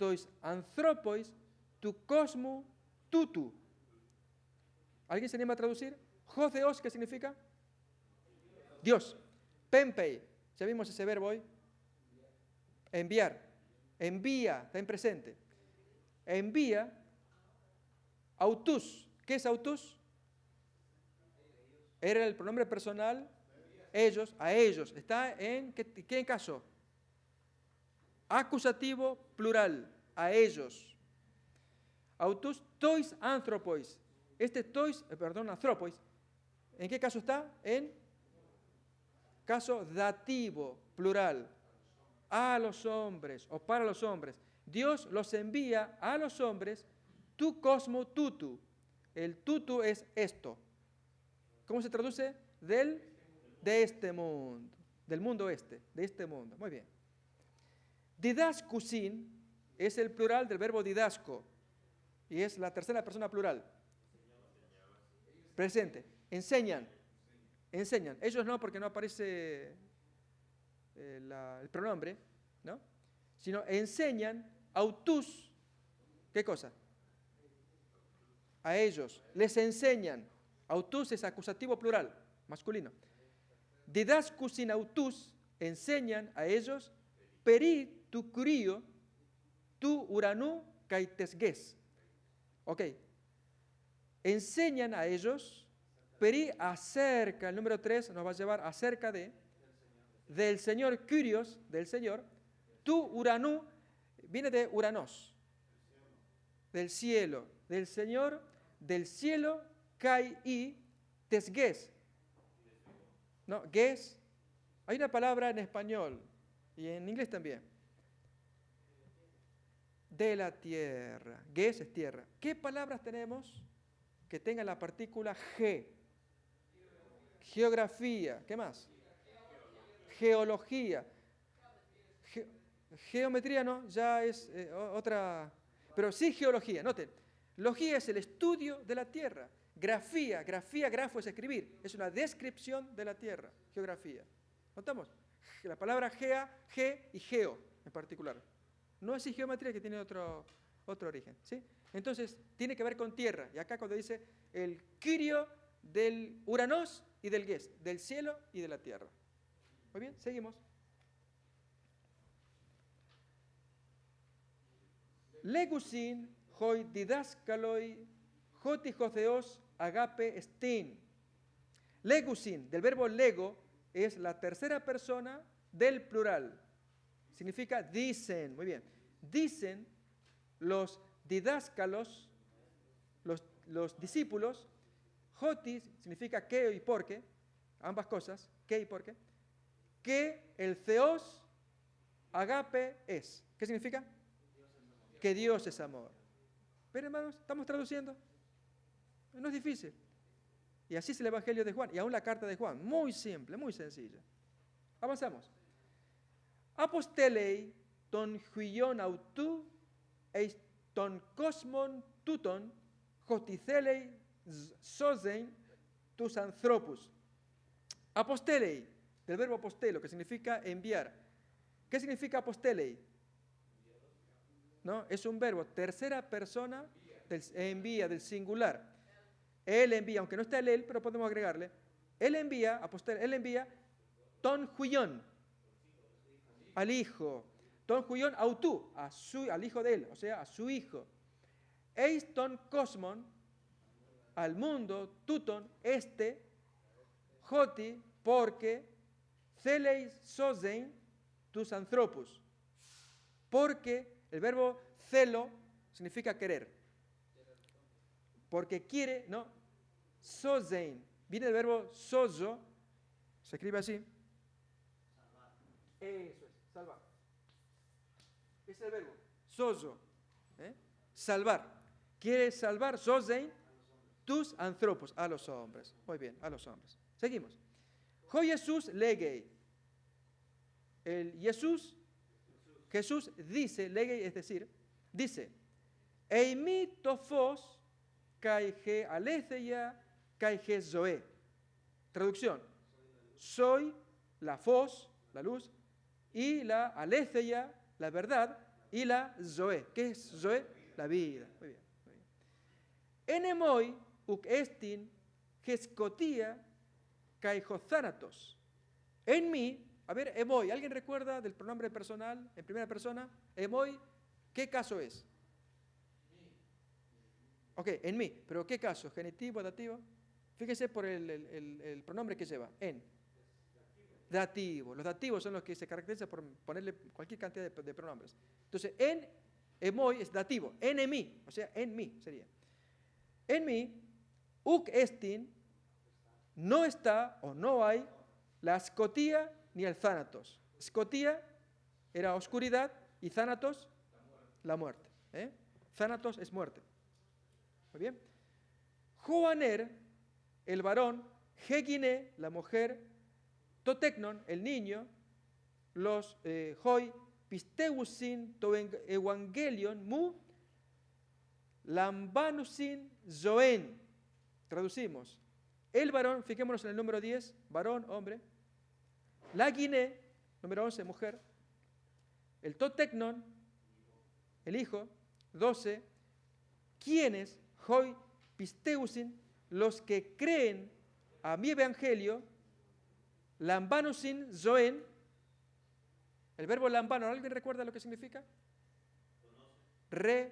tois anthropois, tu cosmo tutu. ¿Alguien se anima a traducir? Jotheos, ¿qué significa? Dios. Pempei, ya vimos ese verbo hoy. Enviar. Envía, está en presente. Envía. Autus. ¿Qué es autus? Era el pronombre personal. Ellos, a ellos. Está en, ¿qué caso? Acusativo plural. A ellos. Autus tois anthropois. Este tois, anthropois. ¿En qué caso está? En caso dativo, plural. A los hombres o para los hombres. Dios los envía a los hombres, tu cosmo tutu. El tutu es esto. ¿Cómo se traduce? De este mundo. Del mundo este, de este mundo. Muy bien. Didascusin es el plural del verbo didasco. Y es la tercera persona plural. Presente. Enseñan. Enseñan. Ellos no, porque no aparece el pronombre, ¿no? Sino enseñan autus. ¿Qué cosa? A ellos. Les enseñan. Autus es acusativo plural, masculino. Didascusin autus, enseñan a ellos, peri tu curio, tu uranú caitesges. Ok. Enseñan a ellos, peri acerca, el número 3 nos va a llevar acerca del Señor, curios, del Señor, tu uranú, viene de uranos, del cielo, del Señor, del cielo, kai y tesges. No, ges, hay una palabra en español y en inglés también. De la tierra, ges es tierra. ¿Qué palabras tenemos que tengan la partícula ge? Geografía, ¿qué más? Geología. Geometría no, ya es otra, pero sí geología. Noten, logía es el estudio de la tierra. Grafía, grafo es escribir, es una descripción de la tierra, geografía. ¿Notamos? La palabra ge y geo en particular. No es geometría, que tiene otro origen, ¿sí? Entonces, tiene que ver con tierra. Y acá cuando dice el quirio del uranos y del ges, del cielo y de la tierra. Muy bien, seguimos. Legusin, hoi didascaloi, joti jotheos, agape estin. Legusin, del verbo lego, es la tercera persona del plural. Significa dicen, muy bien. Dicen los didáscalos, los discípulos. Joti significa que y porque, ambas cosas, que y porque, que el theos agape es. ¿Qué significa? Que Dios es amor. ¿Ven, hermanos? ¿Estamos traduciendo? No es difícil. Y así es el Evangelio de Juan, y aún la carta de Juan. Muy simple, muy sencilla. Avanzamos. Apostelei ton huion autu, eis ton cosmon tuton, joticelei sozen tus anthropus. Apostelei, del verbo apostelo, que significa enviar. ¿Qué significa apostelei? ¿No? Es un verbo, tercera persona, envía, del singular. Él envía, aunque no está el él, pero podemos agregarle. Él envía, apostel, él envía ton huion, al hijo. Ton huion autú, al hijo de él, o sea, a su hijo. Eis ton cosmon, al mundo, tuton, joti, porque, celeis sozen, tus anthropus. Porque el verbo celo significa querer. Porque quiere, ¿no? Sozein. Viene del verbo sozo. Se escribe así. Salvar. Eso es, salvar. Ese es el verbo. Sozo. Salvar. Quiere salvar, sozein, tus anthropos, a los hombres. Muy bien, a los hombres. Seguimos. Jo Jesús legei. El Jesús dice, legei es decir, dice, eimi tofos kai ge aletheia kai ge zoe. Traducción. Soy la fos, la luz, y la aletheia, la verdad, y la Zoe. ¿Qué es Zoe? La vida. Muy bien. Muy bien. Enemoi uk estin gescotia kaijothanatos. En mí, a ver, emoi, ¿alguien recuerda del pronombre personal en primera persona? Emoi, ¿qué caso es? Ok, en mí, pero ¿qué caso? ¿Genitivo, dativo? Fíjese por el pronombre que lleva, en. Dativo. Los dativos son los que se caracterizan por ponerle cualquier cantidad de pronombres. Entonces, en emoi es dativo, en mí, o sea, en mí sería. En mí, uk estin, no está o no hay la scotía ni el thanatos. Scotía era oscuridad y thanatos, la muerte. Thanatos es muerte. Muy bien. Joaner, el varón, Hegine, la mujer, Totecnon, el niño, los hoi pisteusin to evangelion mu lambanusin zoen. Traducimos. El varón, fijémonos en el número 10, varón, hombre. La guiné, número 11, mujer. El totecnon, el hijo, 12. Quienes, hoi pisteusin, los que creen a mi evangelio, lambanusin zoen. El verbo lambano, ¿alguien recuerda lo que significa?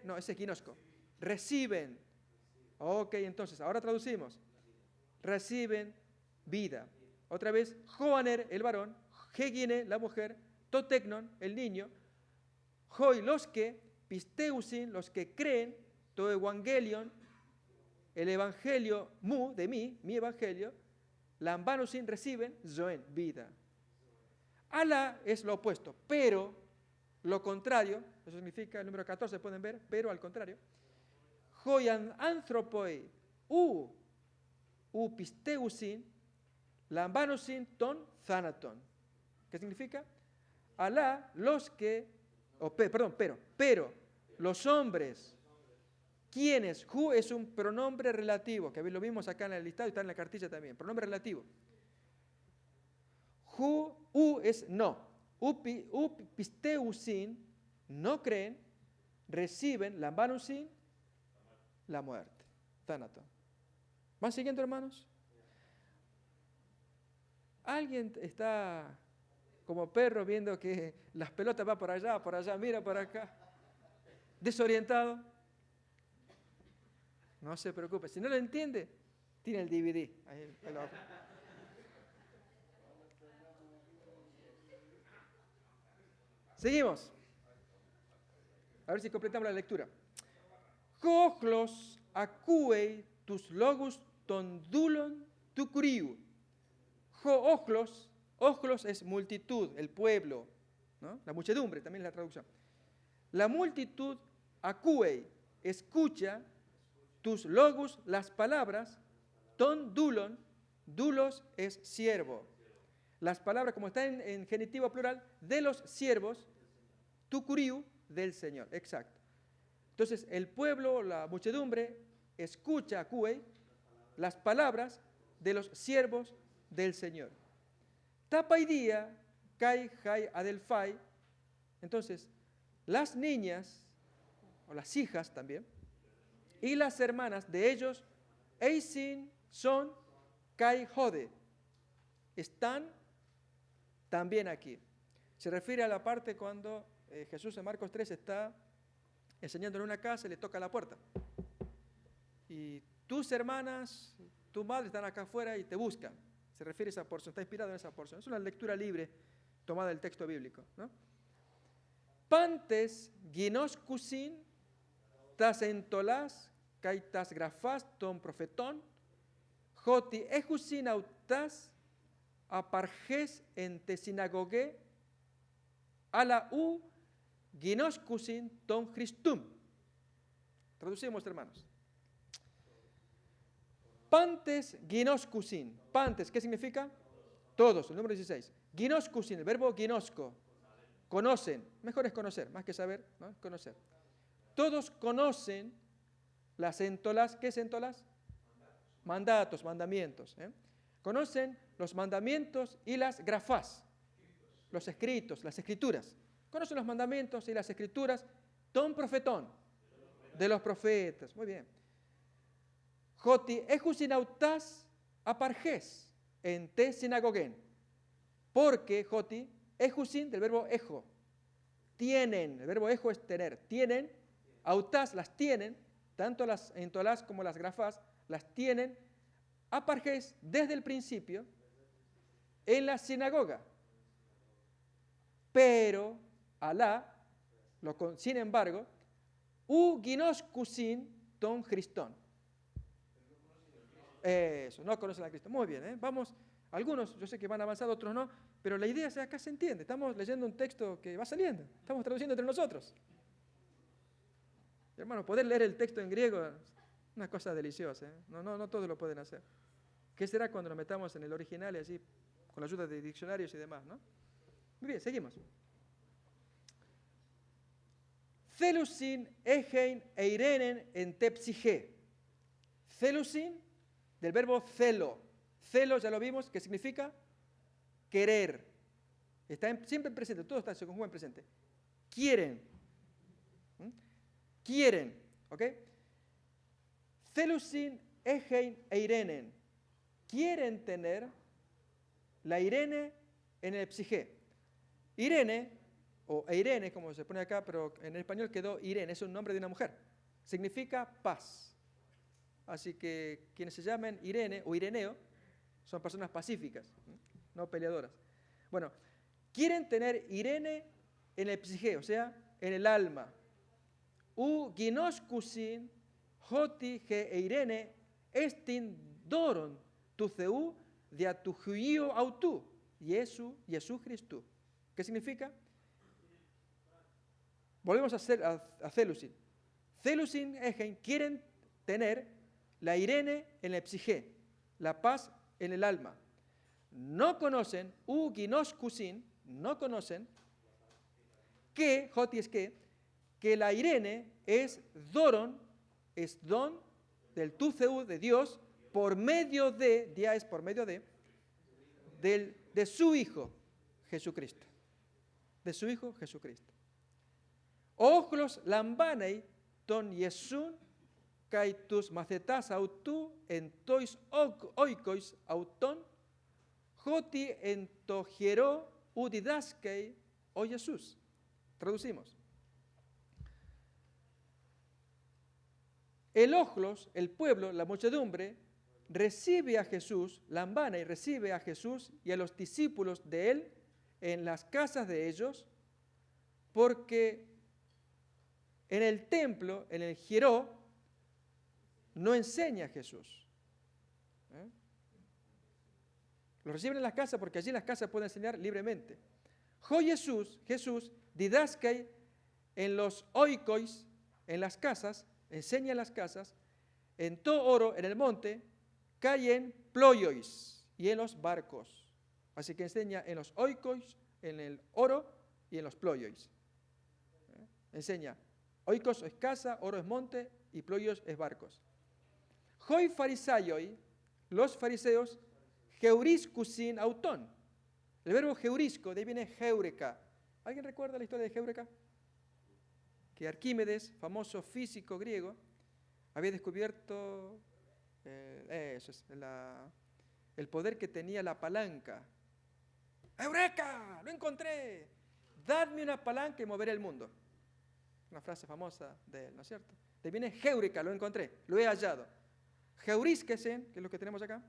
No, ese es ginosco. Reciben. Ok, entonces, ahora traducimos. Reciben vida. Otra vez, Joaner, el varón, Hegine, la mujer, Totecnon, el niño, Hoi, los que, Pisteusin, los que creen, To Evangelion, el evangelio, mu, de mí, mi evangelio, Lambanusin, reciben, Zoen, vida. Ala es lo opuesto, pero lo contrario, eso significa el número 14, pueden ver, pero al contrario. Hoian anthropoi, pisteusin, lambanusin ton thanaton. ¿Qué significa? Alá, los que, pero, los hombres, quienes, hu es un pronombre relativo, que lo vimos acá en el listado y está en la cartilla también, pronombre relativo. U es no, pisteusin, no creen, reciben, lambanusin, la muerte, thanaton. ¿Van siguiendo, hermanos? ¿Alguien está como perro viendo que las pelotas van por allá, mira por acá? ¿Desorientado? No se preocupe. Si no lo entiende, tiene el DVD. Ahí lo... Seguimos. A ver si completamos la lectura. Coglos acuei tus logos tondulon tucuriu. Ojlos es multitud, el pueblo, ¿no? La muchedumbre, también es la traducción. La multitud, acuei, escucha, tus logos, las palabras, ton dulon, dulos es siervo. Las palabras, como están en genitivo plural, de los siervos, tucuriu, del Señor, exacto. Entonces, el pueblo, la muchedumbre, escucha, acuei, las palabras de los siervos del Señor. Tapaidía, kai, jai, adelfai. Entonces, las niñas, o las hijas también, y las hermanas de ellos, eisin, son, kai, jode, están también aquí. Se refiere a la parte cuando Jesús en Marcos 3 está enseñando en una casa y le toca la puerta. Y tus hermanas, tu madre están acá afuera y te buscan. Se refiere a esa porción, está inspirado en esa porción. Es una lectura libre tomada del texto bíblico, ¿no? Pantes ginoscusin tas entolas kaitas grafas ton profetón joti ejusin autas aparges en te sinagogue ala ginoscusin ton Christum. Traducimos, hermanos. Pantes ginoscusin. Pantes, ¿qué significa? Todos, el número 16. Ginoscusin, el verbo ginosco. Conocen. Mejor es conocer, más que saber, ¿no? Conocer. Todos conocen las entolas. ¿Qué es entolas? Mandatos, mandamientos. Conocen los mandamientos y las grafás. Los escritos, las escrituras. Conocen los mandamientos y las escrituras. Ton profetón. De los profetas. Muy bien. Joti ejusin autas aparges en te sinagogen. Porque Joti ejusin del verbo ejo. Tienen. El verbo ejo es tener. Tienen. Autas las tienen. Tanto las entolás como las grafás las tienen. Aparges desde el principio en la sinagoga. Pero Alá, sin embargo, u ginoscusin ton Cristón. Eso, no conocen a Cristo. Muy bien, ¿eh? Vamos, algunos yo sé que van avanzando, otros no, pero la idea es que acá se entiende. Estamos leyendo un texto que va saliendo, estamos traduciendo entre nosotros. Hermano, poder leer el texto en griego es una cosa deliciosa, ¿eh? No todos lo pueden hacer. ¿Qué será cuando nos metamos en el original y así, con la ayuda de diccionarios y demás, ¿no? Muy bien, seguimos. Celusin, egein, eirenen en tepsige. Celusin, del verbo celo. Celo, ya lo vimos, que significa querer. Está siempre presente, todo está, se conjuga en presente. Quieren. Quieren, ¿ok? Celusin, egein, eirenen. Quieren tener la Irene en el psige. Irene, o Irene, como se pone acá, pero en el español quedó Irene, es un nombre de una mujer. Significa paz. Así que quienes se llamen Irene o Ireneo son personas pacíficas, no peleadoras. Bueno, quieren tener Irene en el psige, o sea, en el alma. U ginoscusin hoti ge Irene estin doron tu ceu de a tu juío autu, Jesús Cristo. ¿Qué significa? Volvemos a Celusin. Celusin Egen quieren tener la Irene en el psige, la paz en el alma. No conocen, uginoscusin, no conocen que, Joti es que la Irene es doron, es don del tuceu de Dios por medio de, dia es por medio de su Hijo Jesucristo. De su Hijo Jesucristo. Ojlos lambanei ton Yesun kai tus macetas autu en tois oikois auton joti en tojero udidaskei o Jesús. Traducimos. El ojlos, el pueblo, la muchedumbre, recibe a Jesús, lambana y recibe a Jesús y a los discípulos de él en las casas de ellos, porque en el templo, en el Jeró, no enseña a Jesús. Lo reciben en las casas porque allí en las casas pueden enseñar libremente. Jo Jesús, didaskai en los oikois, en las casas, enseña en las casas, en todo oro, en el monte, caen ployois y en los barcos. Así que enseña en los oikois, en el oro y en los ployois. Enseña. Oikos es casa, oro es monte y ployos es barcos. Hoi farisaioi, los fariseos, geuriscusin autón. El verbo geurisco, de ahí viene Heureka. ¿Alguien recuerda la historia de Heureka? Que Arquímedes, famoso físico griego, había descubierto el poder que tenía la palanca. ¡Eureka! ¡Lo encontré! Dadme una palanca y moveré el mundo. Una frase famosa de él, ¿no es cierto? De viene Heureka, lo encontré, lo he hallado. Heurísquesen, que es lo que tenemos acá.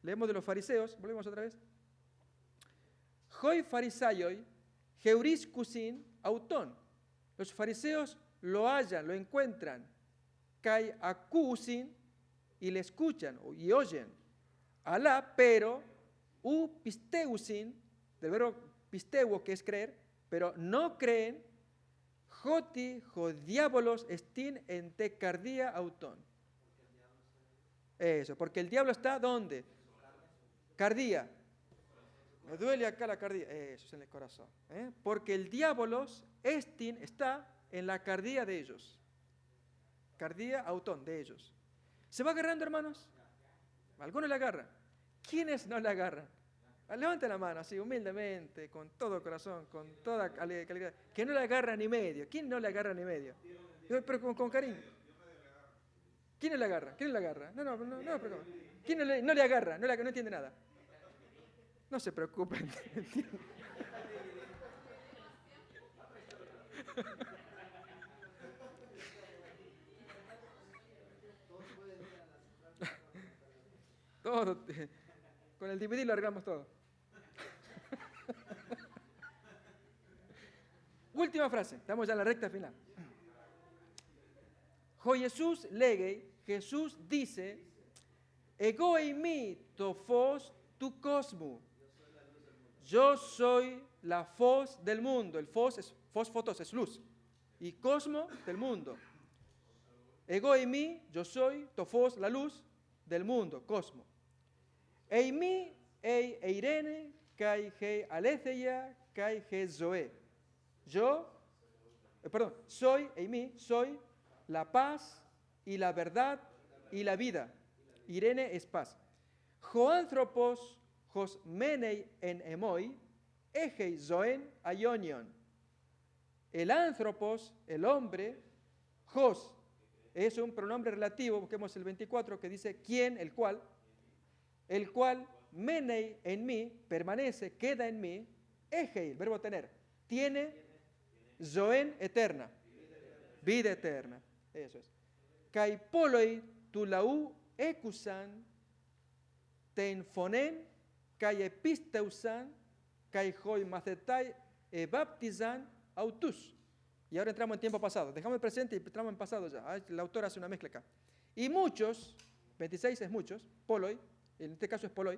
Leemos de los fariseos, volvemos otra vez. Hoi farisaioi, heuriscusin autón. Los fariseos lo hallan, lo encuentran. Kai acusin y le escuchan y oyen. Alá, pero u pisteusin, del verbo pisteuo, que es creer, pero no creen. Joti, jodiábolos, estin en te cardía autón. Eso, porque el diablo está ¿dónde? Cardía. Me duele acá la cardía. Eso es en el corazón. Porque el diabolos, estin, está en la cardía de ellos. Cardía autón, de ellos. ¿Se va agarrando, hermanos? Algunos le agarran. ¿Quiénes no le agarran? Levante la mano así, humildemente, con todo corazón, con toda calidad. Que no le agarra ni medio. ¿Quién no le agarra ni medio? Pero con cariño. ¿Quién no le agarra? ¿Quién no le agarra? No, pero ¿quién no le agarra? No entiende nada. No se preocupen. Todo, con el DVD lo arreglamos todo. Última frase, estamos ya en la recta final. Jesús lege, Jesús dice, ego eimi to fos tu cosmo. Yo soy la fos del mundo. El fos fotos es luz. Y cosmo del mundo. Ego eimi, yo soy, to fos, la luz del mundo, cosmo. Eimi, eirene, kai he aletheia, kai he zoe. Yo, soy, eimi, soy la paz y la verdad y la vida. Irene es paz. Joanthropos, hos menei en emoi, egei zoen aionion. El anthropos, el hombre, hos, es un pronombre relativo, busquemos el 24, que dice quién, el cual menei en mí, permanece, queda en mí, egei, el verbo tener, tiene, zoen eterna, vida eterna, eso es. Kai poloi tu lau ekusan, ten fonen, kai episteusan, kai hoi macetai e baptizan autus. Y ahora entramos en tiempo pasado. Dejamos el presente y entramos en pasado ya. El autor hace una mezcla acá. Y muchos, 26 es muchos, poloi, en este caso es poloi,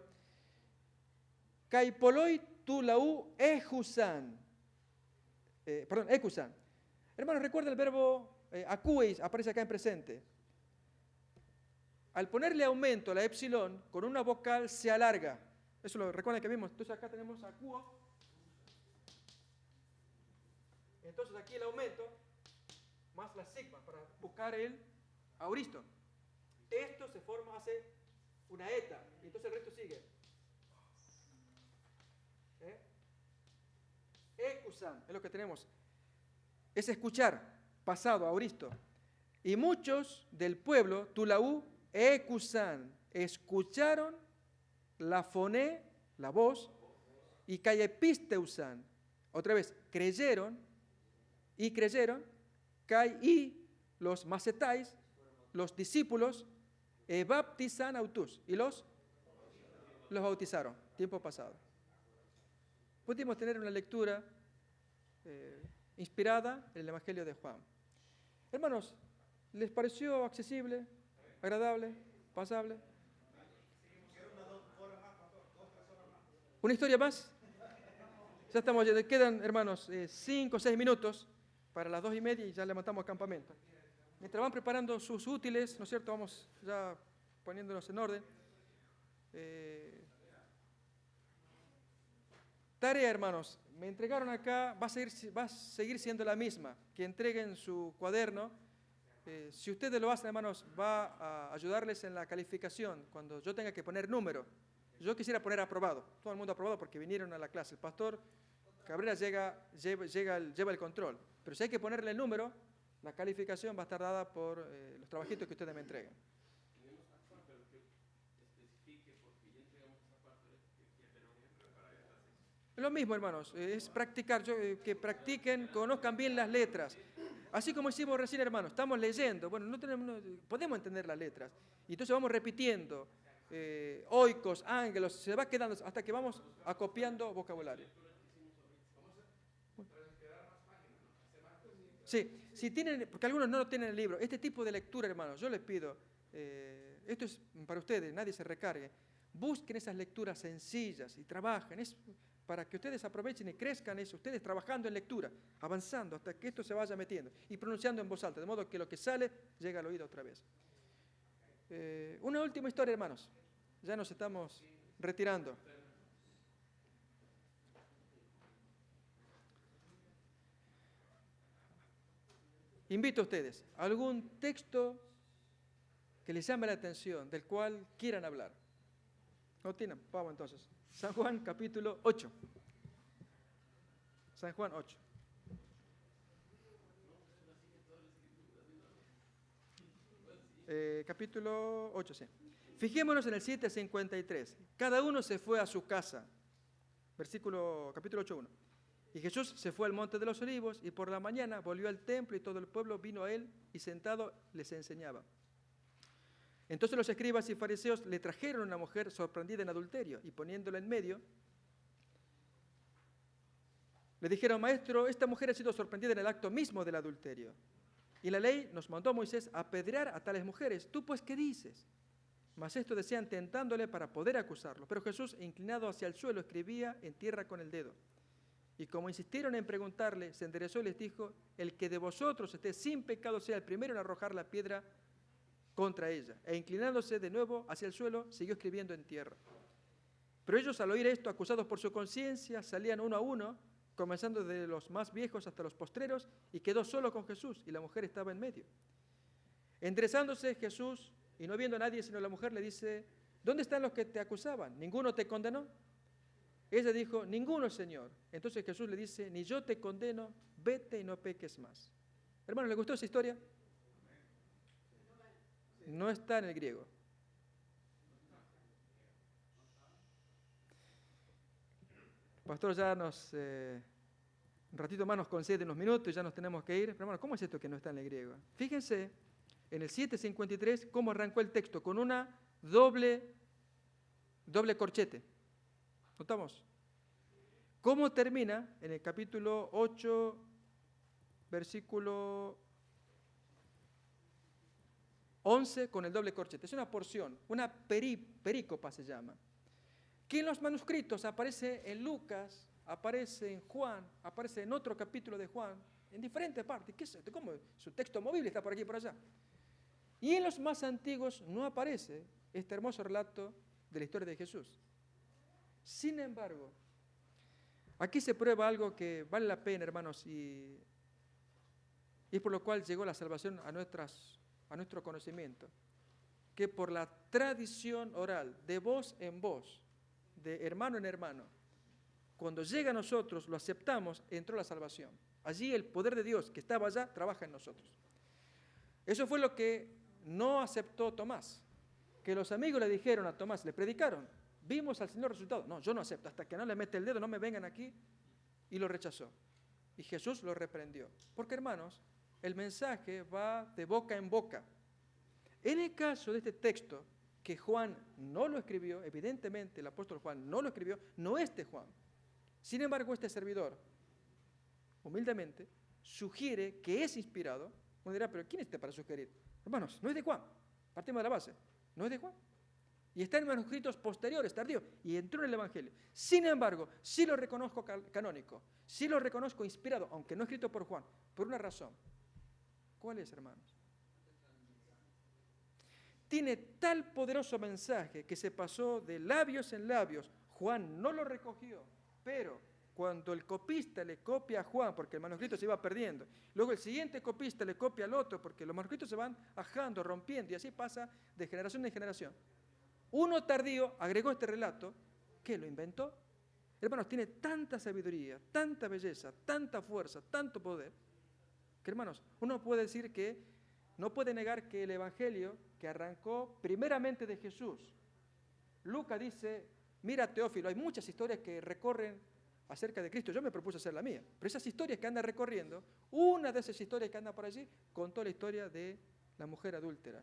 kai poloi tu lau ejusan. Ekusan. Hermanos, recuerda el verbo acueis, aparece acá en presente. Al ponerle aumento a la epsilon, con una vocal se alarga. Eso lo recuerdan que vimos. Entonces acá tenemos acuo. Entonces aquí el aumento más la sigma para buscar el auristo. Esto se forma, hace una eta. Y entonces el resto sigue. Ekusan es lo que tenemos. Es escuchar, pasado, auristo. Y muchos del pueblo, Tulaú, ekusan, escucharon la foné, la voz, y caepisteusan, otra vez, creyeron, y los macetais, los discípulos, baptizan autus, y los bautizaron, tiempo pasado. Pudimos tener una lectura inspirada en el Evangelio de Juan. Hermanos, ¿les pareció accesible, agradable, pasable? ¿Una historia más? Ya estamos, quedan, hermanos, 5 o 6 minutos para las 2:30 y ya levantamos campamento. Mientras van preparando sus útiles, ¿no es cierto? Vamos ya poniéndonos en orden. Tarea, hermanos, me entregaron acá, va a seguir siendo la misma, que entreguen su cuaderno. Si ustedes lo hacen, hermanos, va a ayudarles en la calificación, cuando yo tenga que poner número. Yo quisiera poner aprobado, todo el mundo aprobado porque vinieron a la clase. El pastor Cabrera lleva el control, pero si hay que ponerle el número, la calificación va a estar dada por los trabajitos que ustedes me entreguen. Lo mismo, hermanos, es practicar, que practiquen, conozcan bien las letras. Así como hicimos recién, hermanos, estamos leyendo, bueno, podemos entender las letras, y entonces vamos repitiendo, oikos, ángelos, se va quedando hasta que vamos acopiando vocabulario. Sí, si tienen, porque algunos no lo tienen en el libro, este tipo de lectura, hermanos, yo les pido, esto es para ustedes, nadie se recargue, busquen esas lecturas sencillas y trabajen, es para que ustedes aprovechen y crezcan eso, ustedes trabajando en lectura, avanzando hasta que esto se vaya metiendo y pronunciando en voz alta, de modo que lo que sale llega al oído otra vez. Una última historia, hermanos, ya nos estamos retirando. Invito a ustedes, algún texto que les llame la atención, del cual quieran hablar. ¿No tienen? Vamos entonces. San Juan capítulo 8. San Juan 8. Capítulo 8, sí. Fijémonos en el 7:53. Cada uno se fue a su casa. Capítulo 8:1. Y Jesús se fue al monte de los olivos y por la mañana volvió al templo y todo el pueblo vino a él y sentado les enseñaba. Entonces los escribas y fariseos le trajeron a una mujer sorprendida en adulterio y poniéndola en medio, le dijeron: Maestro, esta mujer ha sido sorprendida en el acto mismo del adulterio. Y la ley nos mandó a Moisés a apedrear a tales mujeres. ¿Tú pues qué dices? Mas esto decían tentándole para poder acusarlo. Pero Jesús, inclinado hacia el suelo, escribía en tierra con el dedo. Y como insistieron en preguntarle, se enderezó y les dijo: el que de vosotros esté sin pecado sea el primero en arrojar la piedra contra ella. E inclinándose de nuevo hacia el suelo, siguió escribiendo en tierra. Pero ellos, al oír esto, acusados por su conciencia, salían uno a uno, comenzando desde los más viejos hasta los postreros, y quedó solo con Jesús, y la mujer estaba en medio. Enderezándose Jesús, y no viendo a nadie sino a la mujer, le dice: ¿dónde están los que te acusaban? ¿Ninguno te condenó? Ella dijo: ninguno, Señor. Entonces Jesús le dice: ni yo te condeno, vete y no peques más. Hermanos, ¿le gustó esa historia? No está en el griego. El pastor ya un ratito más nos concede unos minutos y ya nos tenemos que ir. Pero hermano, ¿cómo es esto que no está en el griego? Fíjense en el 7:53 cómo arrancó el texto, con una doble corchete. ¿Notamos? ¿Cómo termina en el capítulo 8, versículo 11 con el doble corchete? Es una porción, una perícopa se llama, que en los manuscritos aparece en Lucas, aparece en Juan, aparece en otro capítulo de Juan, en diferentes partes. ¿Qué es esto? ¿Cómo? Su texto movible está por aquí y por allá. Y en los más antiguos no aparece este hermoso relato de la historia de Jesús. Sin embargo, aquí se prueba algo que vale la pena, hermanos, y es por lo cual llegó la salvación a nuestro conocimiento, que por la tradición oral, de voz en voz, de hermano en hermano, cuando llega a nosotros, lo aceptamos, entró la salvación. Allí el poder de Dios que estaba allá trabaja en nosotros. Eso fue lo que no aceptó Tomás, que los amigos le dijeron a Tomás, le predicaron: vimos al Señor resultado. No, yo no acepto, hasta que no le mete el dedo, no me vengan aquí. Y lo rechazó. Y Jesús lo reprendió. Porque, hermanos, el mensaje va de boca en boca. En el caso de este texto, que Juan no lo escribió, evidentemente el apóstol Juan no lo escribió, no es de Juan. Sin embargo, este servidor, humildemente, sugiere que es inspirado. Uno dirá: pero ¿quién es este para sugerir? Hermanos, no es de Juan. Partimos de la base. No es de Juan. Y está en manuscritos posteriores, tardíos, y entró en el Evangelio. Sin embargo, sí lo reconozco canónico, sí lo reconozco inspirado, aunque no escrito por Juan, por una razón. ¿Cuál es, hermanos? Tiene tal poderoso mensaje que se pasó de labios en labios. Juan no lo recogió, pero cuando el copista le copia a Juan, porque el manuscrito se iba perdiendo, luego el siguiente copista le copia al otro, porque los manuscritos se van ajando, rompiendo, y así pasa de generación en generación. Uno tardío agregó este relato, que lo inventó. Hermanos, tiene tanta sabiduría, tanta belleza, tanta fuerza, tanto poder, que, hermanos, uno puede decir que no puede negar que el Evangelio, que arrancó primeramente de Jesús, Lucas dice: mira, Teófilo, hay muchas historias que recorren acerca de Cristo. Yo me propuse hacer la mía, pero esas historias que anda recorriendo, una de esas historias que anda por allí, contó la historia de la mujer adúltera.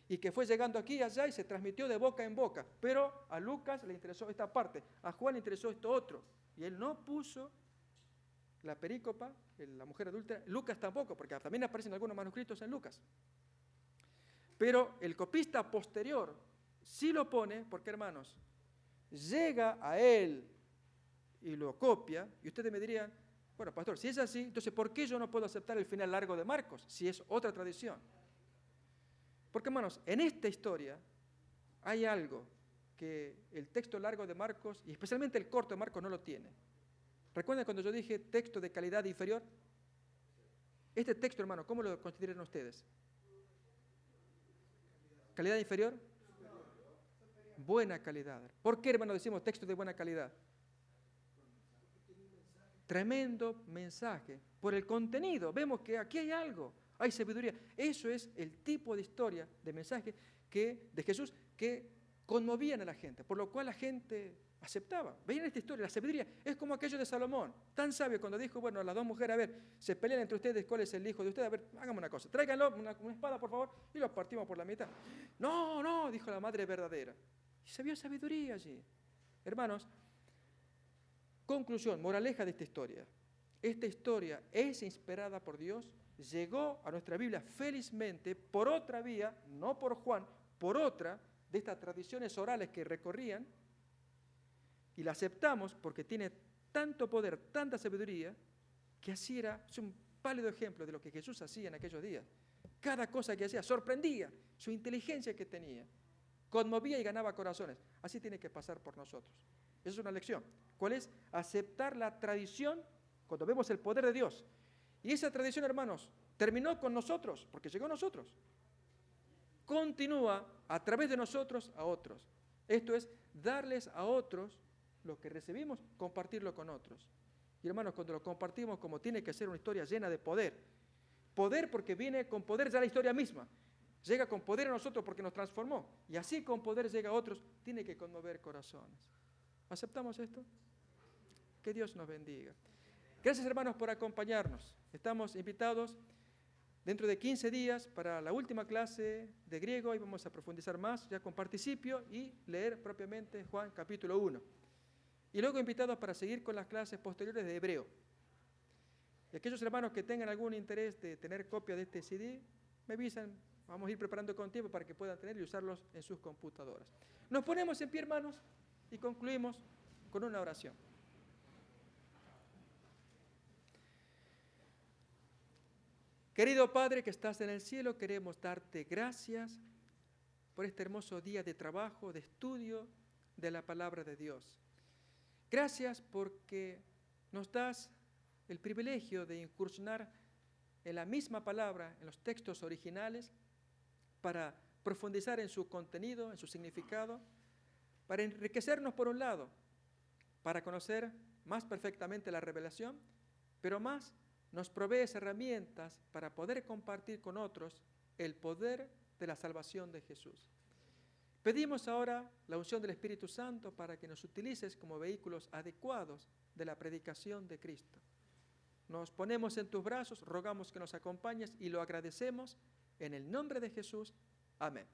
Y que fue llegando aquí y allá y se transmitió de boca en boca. Pero a Lucas le interesó esta parte, a Juan le interesó esto otro. Y él no puso la perícopa, la mujer adúltera. Lucas tampoco, porque también aparecen algunos manuscritos en Lucas. Pero el copista posterior sí lo pone, porque, hermanos, llega a él y lo copia. Y ustedes me dirían: bueno, pastor, si es así, entonces ¿por qué yo no puedo aceptar el final largo de Marcos, si es otra tradición? Porque, hermanos, en esta historia hay algo que el texto largo de Marcos, y especialmente el corto de Marcos, no lo tiene. ¿Recuerdan cuando yo dije texto de calidad inferior? Este texto, hermano, ¿cómo lo consideran ustedes? ¿Calidad inferior? buena calidad. ¿Por qué, hermano, decimos textos de buena calidad? Tremendo mensaje. Por el contenido, vemos que aquí hay algo, hay sabiduría. Eso es el tipo de historia, de mensaje de Jesús que conmovían a la gente, por lo cual la gente aceptaba. Veían esta historia, la sabiduría. Es como aquello de Salomón, tan sabio cuando dijo, bueno, las dos mujeres, a ver, se pelean entre ustedes, ¿cuál es el hijo de ustedes? A ver, hagamos una cosa, tráiganlo, una espada, por favor, y los partimos por la mitad. No, no, dijo la madre verdadera. Y se vio sabiduría allí. Hermanos, conclusión, moraleja de esta historia. Esta historia es inspirada por Dios, llegó a nuestra Biblia felizmente por otra vía, no por Juan, por otra de estas tradiciones orales que recorrían, y la aceptamos porque tiene tanto poder, tanta sabiduría, que así es un pálido ejemplo de lo que Jesús hacía en aquellos días. Cada cosa que hacía sorprendía, su inteligencia que tenía, conmovía y ganaba corazones. Así tiene que pasar por nosotros. Esa es una lección. ¿Cuál es? Aceptar la tradición cuando vemos el poder de Dios. Y esa tradición, hermanos, terminó con nosotros, porque llegó a nosotros. Continúa a través de nosotros a otros. Esto es, darles a otros lo que recibimos, compartirlo con otros. Y hermanos, cuando lo compartimos, como tiene que ser una historia llena de poder. Poder porque viene con poder ya la historia misma. Llega con poder a nosotros porque nos transformó. Y así con poder llega a otros, tiene que conmover corazones. ¿Aceptamos esto? Que Dios nos bendiga. Gracias, hermanos, por acompañarnos. Estamos invitados dentro de 15 días para la última clase de griego y vamos a profundizar más ya con participio y leer propiamente Juan capítulo 1. Y luego invitados para seguir con las clases posteriores de hebreo. Y aquellos hermanos que tengan algún interés de tener copia de este CD, me avisan, vamos a ir preparando con tiempo para que puedan tener y usarlos en sus computadoras. Nos ponemos en pie, hermanos, y concluimos con una oración. Querido Padre que estás en el cielo, queremos darte gracias por este hermoso día de trabajo, de estudio de la palabra de Dios. Gracias porque nos das el privilegio de incursionar en la misma palabra, en los textos originales, para profundizar en su contenido, en su significado, para enriquecernos por un lado, para conocer más perfectamente la revelación, pero más nos provees herramientas para poder compartir con otros el poder de la salvación de Jesús. Pedimos ahora la unción del Espíritu Santo para que nos utilices como vehículos adecuados de la predicación de Cristo. Nos ponemos en tus brazos, rogamos que nos acompañes y lo agradecemos en el nombre de Jesús. Amén.